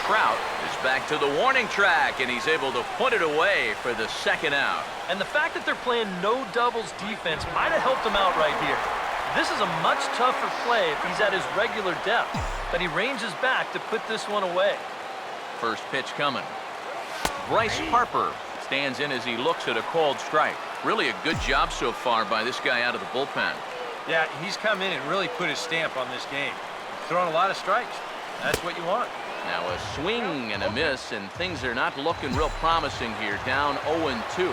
Trout is back to the warning track, and he's able to put it away for the second out. And the fact that they're playing no doubles defense might have helped him out right here. This is a much tougher play if he's at his regular depth, but he ranges back to put this one away. First pitch coming. Bryce Harper stands in as he looks at a called strike. Really a good job so far by this guy out of the bullpen. Yeah, he's come in and really put his stamp on this game. Throwing a lot of strikes. That's what you want. Now a swing and a miss, and things are not looking real promising here. Down 0-2.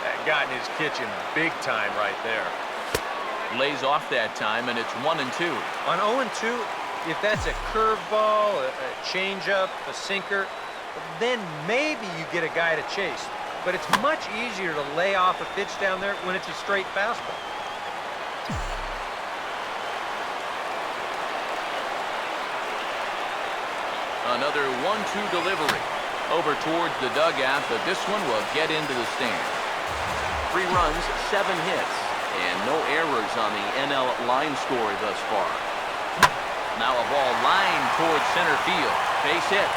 That got in his kitchen big time right there. Lays off that time, and it's 1-2. On 0-2, if that's a curveball, a changeup, a sinker, then maybe you get a guy to chase. But it's much easier to lay off a pitch down there when it's a straight fastball. Another 1-2 delivery. Over towards the dugout, but this one will get into the stand. 3 runs, 7 hits, and no errors on the NL line score thus far. Now a ball lined towards center field. Base hit.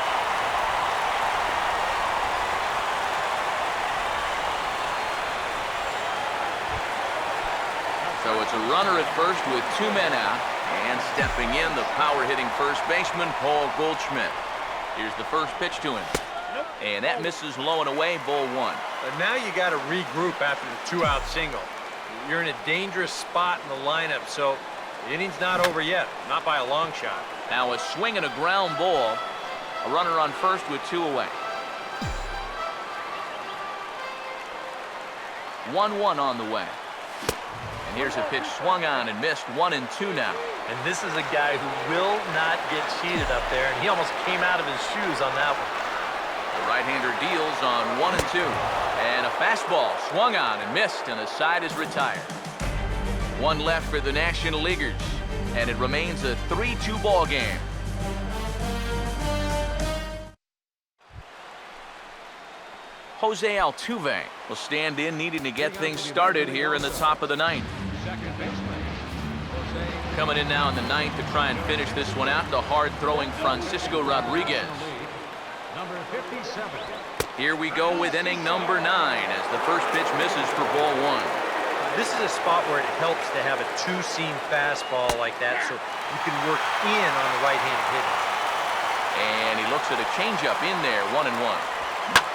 So it's a runner at first with 2 men out. And stepping in, the power-hitting first baseman, Paul Goldschmidt. Here's the first pitch to him. And that misses low and away, ball 1. But now you got to regroup after the 2-out single. You're in a dangerous spot in the lineup, so the inning's not over yet, not by a long shot. Now a swing and a ground ball. A runner on first with 2 away. 1-1 on the way. And here's a pitch swung on and missed. 1-2 now. And this is a guy who will not get cheated up there, and he almost came out of his shoes on that one. The right-hander deals on 1-2. And a fastball swung on and missed, and the side is retired. 1 left for the National Leaguers, and it remains a 3-2 ball game. Jose Altuve will stand in, needing to get things started here in the top of the 9th. Coming in now in the 9th to try and finish this one out, the hard-throwing Francisco Rodriguez. Number 57. Here we go with inning number 9 as the first pitch misses for ball 1. This is a spot where it helps to have a two-seam fastball like that so you can work in on the right-handed hitter. And he looks at a changeup in there, 1-1.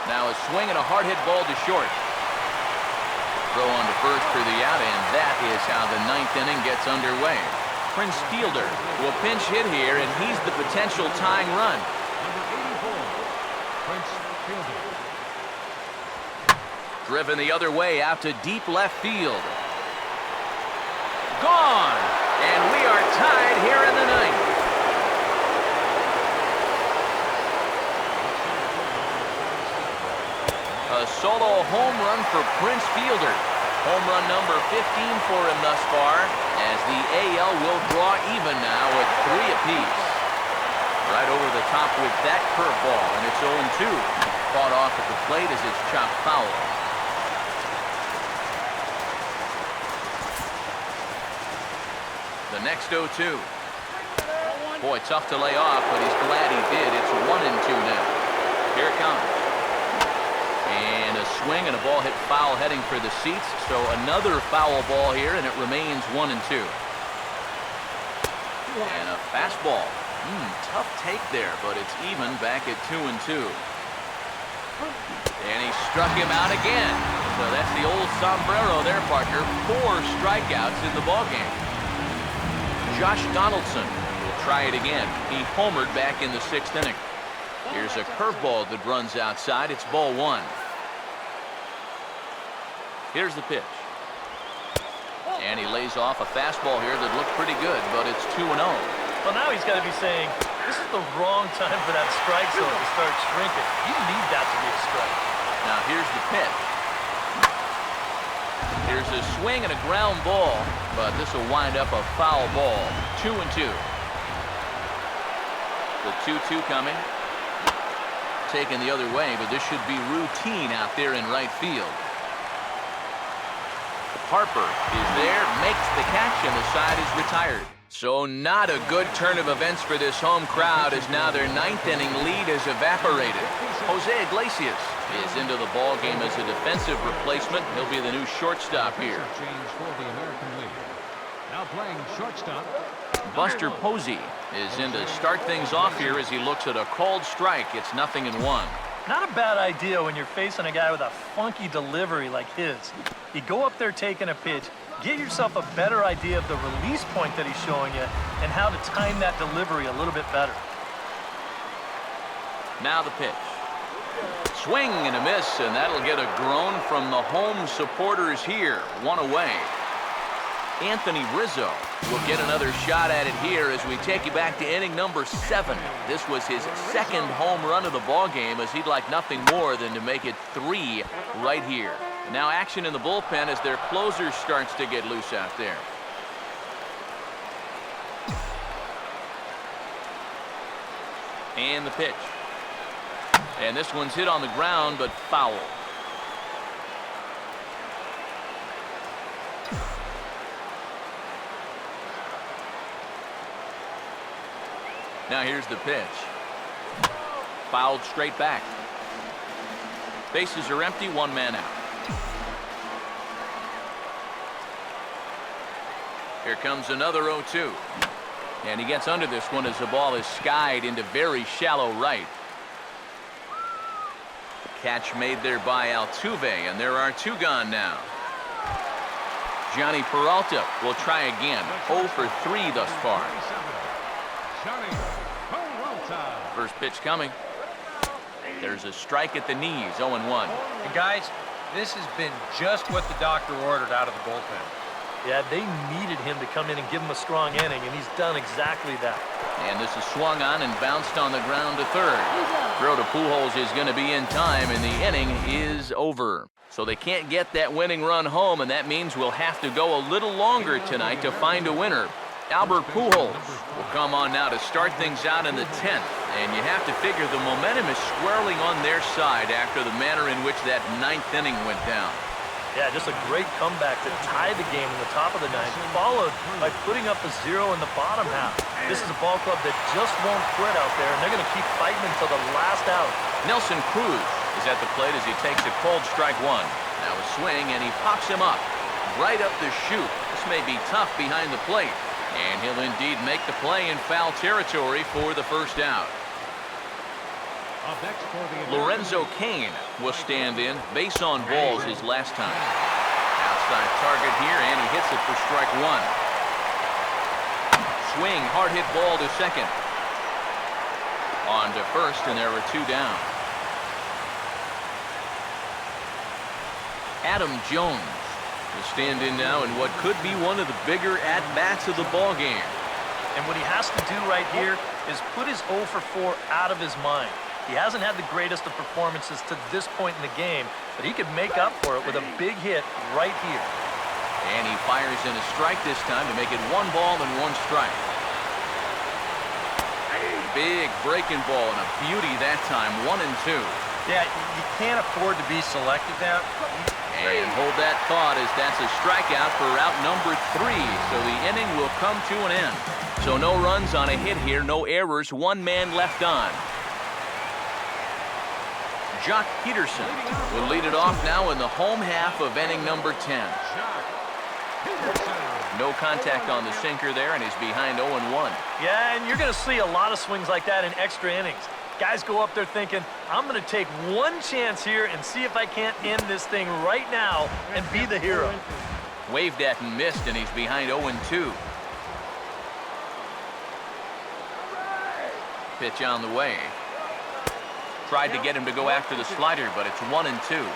Now a swing and a hard hit ball to short. Throw on to first for the out, and that is how the 9th inning gets underway. Prince Fielder will pinch hit here, and he's the potential tying run. Number 84, Prince Fielder. Driven the other way out to deep left field. Gone! And we are tied here in the 9th. A solo home run for Prince Fielder. Home run number 15 for him thus far, as the AL will draw even now with 3 apiece. Right over the top with that curveball, and it's 0-2. Fought off at the plate as it's chopped foul. The next 0-2. Boy, tough to lay off, but he's glad he did. It's 1-2 now. Here it comes. And a swing and a ball hit foul heading for the seats. So another foul ball here, and it remains 1-2. And a fastball. Tough take there, but it's even back at 2-2. And he struck him out again. So that's the old sombrero there, partner. 4 strikeouts in the ballgame. Josh Donaldson will try it again. He homered back in the 6th inning. Here's a curveball that runs outside. It's ball 1. Here's the pitch. And he lays off a fastball here that looked pretty good, but it's 2-0. Well, now he's got to be saying, this is the wrong time for that strike zone to start shrinking. You need that to be a strike. Now here's the pitch. Here's a swing and a ground ball, but this will wind up a foul ball. 2-2. The 2-2 coming. Taken the other way, but this should be routine out there in right field. Harper is there, makes the catch, and the side is retired. So not a good turn of events for this home crowd, as now their 9th inning lead has evaporated. Jose Iglesias is into the ball game as a defensive replacement. He'll be the new shortstop here. Change for the American League. Now playing shortstop. Buster Posey is in to start things off here as he looks at a called strike. It's 0-1. Not a bad idea when you're facing a guy with a funky delivery like his. You go up there taking a pitch, get yourself a better idea of the release point that he's showing you and how to time that delivery a little bit better. Now the pitch. Swing and a miss, and that'll get a groan from the home supporters here. 1 away. Anthony Rizzo will get another shot at it here as we take you back to inning number 7. This was his 2nd home run of the ball game, as he'd like nothing more than to make it 3 right here. Now action in the bullpen as their closer starts to get loose out there. And the pitch. And this one's hit on the ground, but foul. Now here's the pitch. Fouled straight back. Bases are empty, 1 man out. Here comes another 0-2. And he gets under this one as the ball is skied into very shallow right. Catch made there by Altuve, and there are 2 gone now. Johnny Peralta will try again. 0 for 3 thus far. Johnny Peralta. First pitch coming. There's a strike at the knees, 0-1. And guys, this has been just what the doctor ordered out of the bullpen. Yeah, they needed him to come in and give him a strong inning, and he's done exactly that. And this is swung on and bounced on the ground to third. Throw to Pujols is going to be in time, and the inning is over. So they can't get that winning run home, and that means we'll have to go a little longer tonight to find a winner. Albert Pujols will come on now to start things out in the 10th. And you have to figure the momentum is swirling on their side after the manner in which that 9th inning went down. Yeah, just a great comeback to tie the game in the top of the 9th, followed by putting up a 0 in the bottom half. This is a ball club that just won't quit out there, and they're going to keep fighting until the last out. Nelson Cruz is at the plate as he takes a cold strike 1. Now a swing, and he pops him up. right up the chute. This may be tough behind the plate. And he'll indeed make the play in foul territory for the first out. Up next for the Lorenzo Cain will stand in. Base on balls his last time. Outside target here, and he hits it for strike one. Swing, hard hit ball to second. On to first, and there are two down. Adam Jones will stand in now in what could be one of the bigger at-bats of the ball game. And what he has to do right here is put his 0 for 4 out of his mind. He hasn't had the greatest of performances to this point in the game, but he could make up for it with a big hit right here. And he fires in a strike this time to make it 1 ball and 1 strike. Big breaking ball and a beauty that time, 1 and 2. Yeah, you can't afford to be selected now. And hold that thought, as that's a strikeout for out number 3. So the inning will come to an end. So no runs on a hit here, no errors, 1 man left on. Jock Peterson will lead it off now in the home half of inning number 10. No contact on the sinker there, and he's behind 0-1. Yeah, and you're going to see a lot of swings like that in extra innings. Guys go up there thinking, I'm going to take 1 chance here and see if I can't end this thing right now and be the hero. Waved at and missed, and he's behind 0-2. Pitch on the way. Tried to get him to go after the slider, but it's 1-2.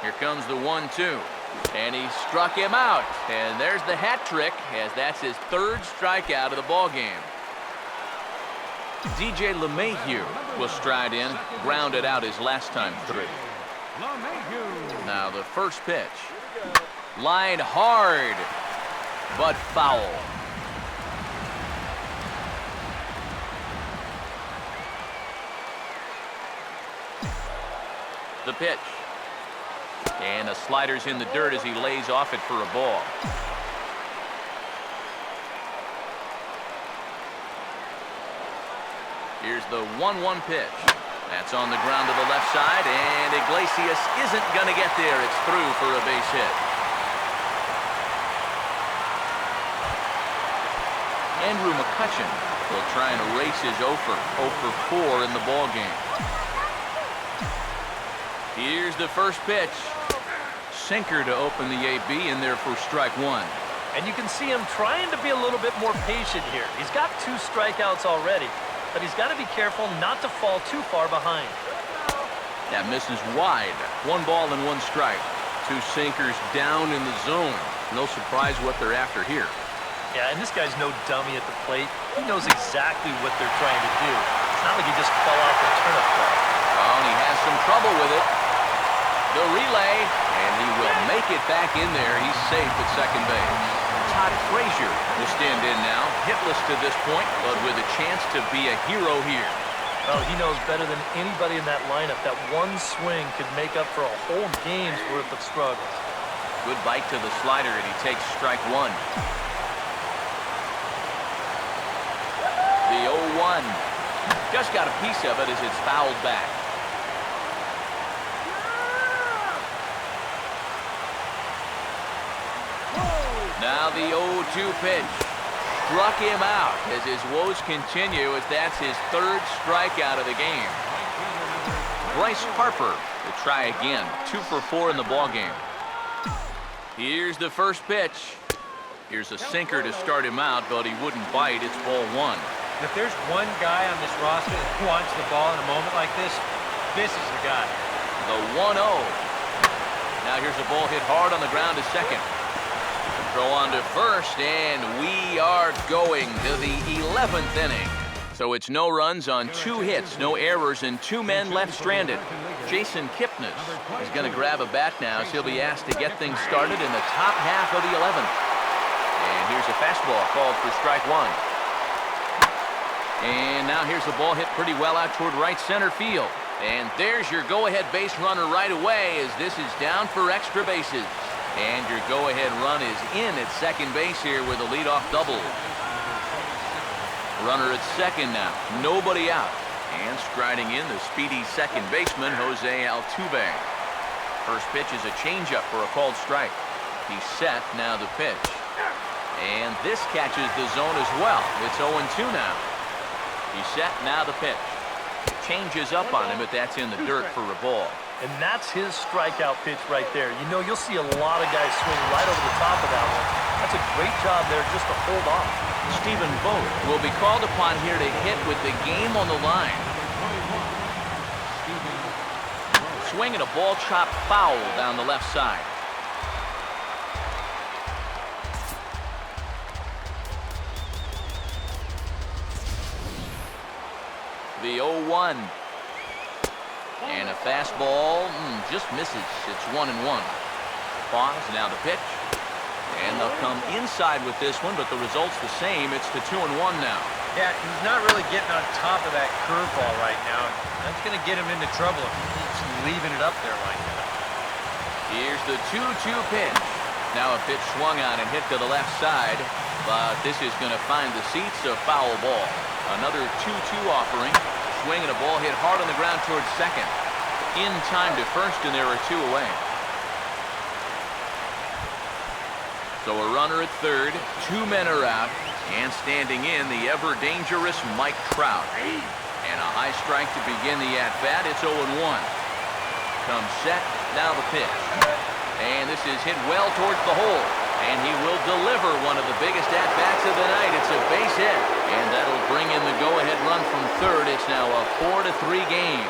Here comes the 1-2. And he struck him out. And there's the hat trick, as that's his 3rd strikeout of the ball game. DJ LeMahieu will stride in, grounded out his last time through. Now the first pitch. Lined hard, but foul. The pitch. And the slider's in the dirt as he lays off it for a ball. Here's the 1-1 pitch. That's on the ground to the left side, and Iglesias isn't going to get there. It's through for a base hit. Andrew McCutchen will try and erase his 0 for 4 in the ball game. Here's the first pitch. Sinker to open the AB in there for strike 1. And you can see him trying to be a little bit more patient here. He's got 2 strikeouts already, but he's got to be careful not to fall too far behind. That misses wide. 1 ball and 1 strike. 2 sinkers down in the zone. No surprise what they're after here. Yeah, and this guy's no dummy at the plate. He knows exactly what they're trying to do. It's not like he just fell off the turnip bed. Oh, and he has some trouble with it. The relay, and he will make it back in there. He's safe at second base. Todd Frazier will stand in now, hitless to this point, but with a chance to be a hero here. Well, he knows better than anybody in that lineup that 1 swing could make up for a whole game's worth of struggles. Good bite to the slider, and he takes strike 1. The 0-1. Just got a piece of it as it's fouled back. Now the 0-2 pitch. Struck him out as his woes continue, as that's his 3rd strikeout of the game. Bryce Harper will try again. 2 for 4 in the ball game. Here's the first pitch. Here's a sinker to start him out, but he wouldn't bite. It's ball 1. If there's one guy on this roster that wants the ball in a moment like this is the guy. The 1-0. Now here's a ball hit hard on the ground to second. Throw on to first, and we are going to the 11th inning. So it's no runs on 2 hits, no errors, and 2 men left stranded. Jason Kipnis is going to grab a bat now, as he'll be asked to get things started in the top half of the 11th. And here's a fastball called for strike 1. And now here's the ball hit pretty well out toward right center field. And there's your go-ahead base runner right away, as this is down for extra bases. And your go-ahead run is in at second base here with a leadoff double. Runner at second now. Nobody out. And striding in, the speedy second baseman, Jose Altuve. First pitch is a changeup for a called strike. He's set, now the pitch. And this catches the zone as well. It's 0-2 now. He's set, now the pitch. Changes up on him, but that's in the dirt for a ball. And that's his strikeout pitch right there. You know, you'll see a lot of guys swing right over the top of that one. That's a great job there just to hold off. Stephen Vogt will be called upon here to hit with the game on the line. Swinging a ball chopped foul down the left side. The 0-1. And a fastball just misses. It's 1-1. Pause, now the pitch. And they'll come inside with this one, but the result's the same. It's the 2-1 now. Yeah, he's not really getting on top of that curveball right now. That's going to get him into trouble if he keeps leaving it up there like that. Here's the 2-2 pitch. Now a pitch swung on and hit to the left side, but this is going to find the seats, a foul ball. Another 2-2 offering. Swinging a ball hit hard on the ground towards second. In time to first, and there are 2 away. So a runner at third, 2 men are out, and standing in the ever-dangerous Mike Trout. And a high strike to begin the at-bat. It's 0-1. Comes set, now the pitch. And this is hit well towards the hole. And he will deliver one of the biggest at-bats of the night. It's a base hit. And that'll bring in the go-ahead run from third. It's now a 4-3 game.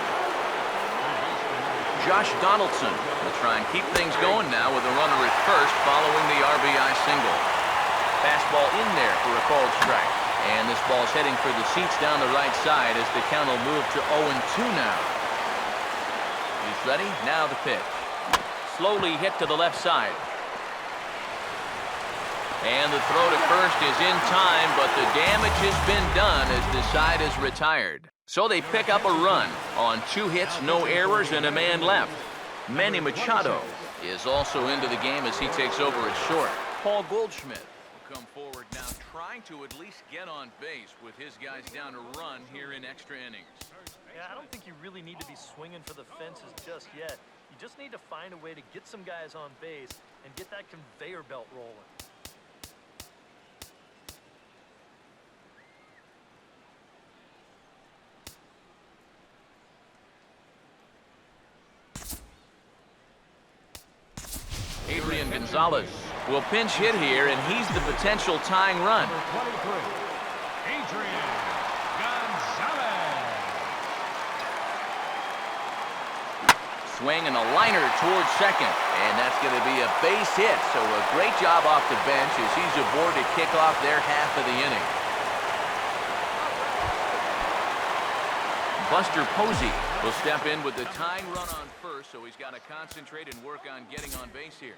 Josh Donaldson will try and keep things going now with a runner at first following the RBI single. Fastball in there for a called strike. And this ball's heading for the seats down the right side as the count will move to 0-2 now. He's ready. Now the pitch. Slowly hit to the left side. And the throw to first is in time, but the damage has been done as the side is retired. So they pick up a run on 2 hits, no errors, and a man left. Manny Machado is also into the game as he takes over at short. Paul Goldschmidt will come forward now, trying to at least get on base with his guys down to run here in extra innings. Yeah, I don't think you really need to be swinging for the fences just yet. You just need to find a way to get some guys on base and get that conveyor belt rolling. Adrian Gonzalez will pinch hit here, and he's the potential tying run. Adrian Gonzalez. Swing and a liner towards second, and that's going to be a base hit. So a great job off the bench as he's aboard to kick off their half of the inning. Buster Posey will step in with the tying run on first, so he's got to concentrate and work on getting on base here.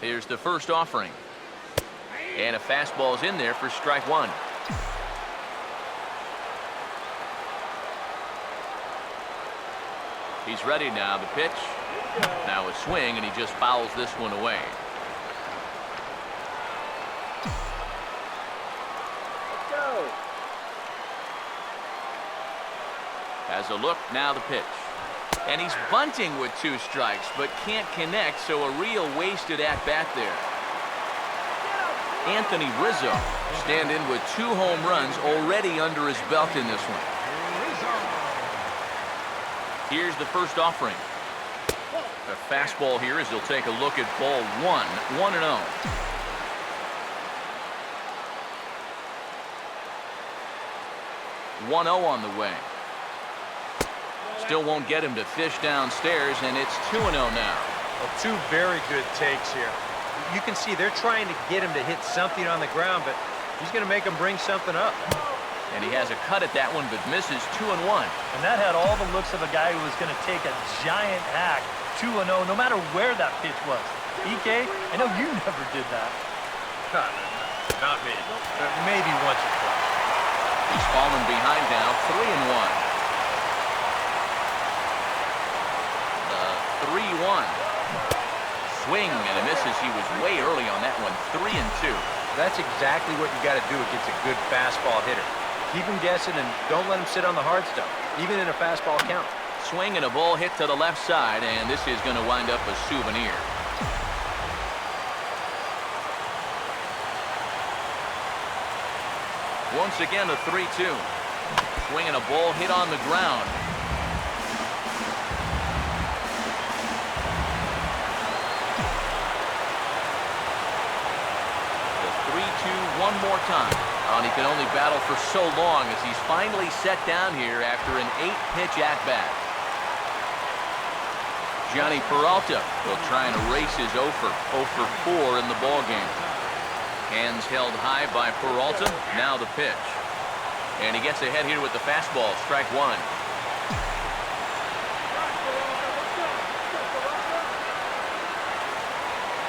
Here's the first offering. And a fastball's in there for strike 1. He's ready now, the pitch. Now a swing, and he just fouls this one away. Let's go. Has a look, now the pitch. And he's bunting with 2 strikes, but can't connect, so a real wasted at-bat there. Anthony Rizzo stand in with 2 home runs already under his belt in this one. Here's the first offering. A fastball here as he'll take a look at ball 1, 1-0. (1-0) on the way. Still won't get him to fish downstairs, and it's 2-0 now. Well, 2 very good takes here. You can see they're trying to get him to hit something on the ground, but he's going to make him bring something up. And he has a cut at that one, but misses 2-1. And that had all the looks of a guy who was going to take a giant hack, 2-0, no matter where that pitch was. EK, I know you never did that. Not me. Maybe once or twice. He's fallen behind now, 3-1. 3-1. Swing and a misses. He was way early on that one. 3-2. That's exactly what you got to do against a good fastball hitter. Keep him guessing and don't let him sit on the hard stuff, even in a fastball count. Swing and a ball hit to the left side, and this is going to wind up a souvenir. Once again, a 3-2. Swing and a ball hit on the ground. The 3-2 one more time. And he can only battle for so long as he's finally set down here after an 8-pitch at-bat. Johnny Peralta will try and erase his 0 for 4 in the ballgame. Hands held high by Peralta. Now the pitch. And he gets ahead here with the fastball. Strike one.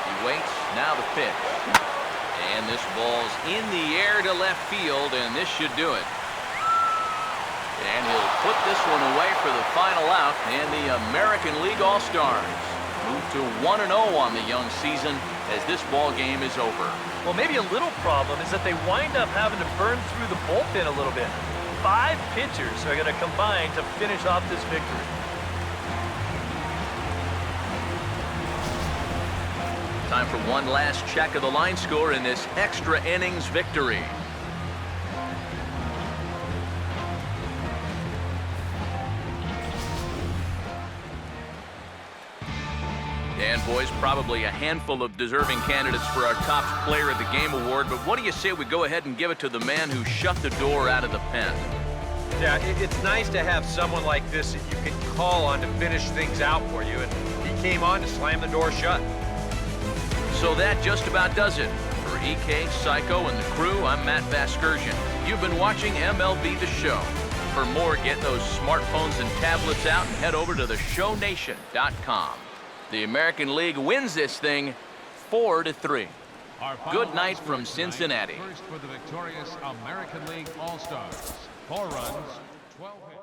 He waits. Now the pitch. And this ball's in the air to left field, and this should do it. And he'll put this one away for the final out, and the American League All-Stars move to 1-0 on the young season as this ball game is over. Well, maybe a little problem is that they wind up having to burn through the bullpen a little bit. 5 pitchers are going to combine to finish off this victory. Time for one last check of the line score in this extra innings victory. And boys, probably a handful of deserving candidates for our top player of the game award, but what do you say we go ahead and give it to the man who shut the door out of the pen? Yeah, it's nice to have someone like this that you can call on to finish things out for you, and he came on to slam the door shut. So that just about does it. For EK, Psycho, and the crew, I'm Matt Vasgersian. You've been watching MLB The Show. For more, get those smartphones and tablets out and head over to theshownation.com. The American League wins this thing 4-3. Good night from Cincinnati. First for the victorious American League All-Stars. 4 runs, 12 hits.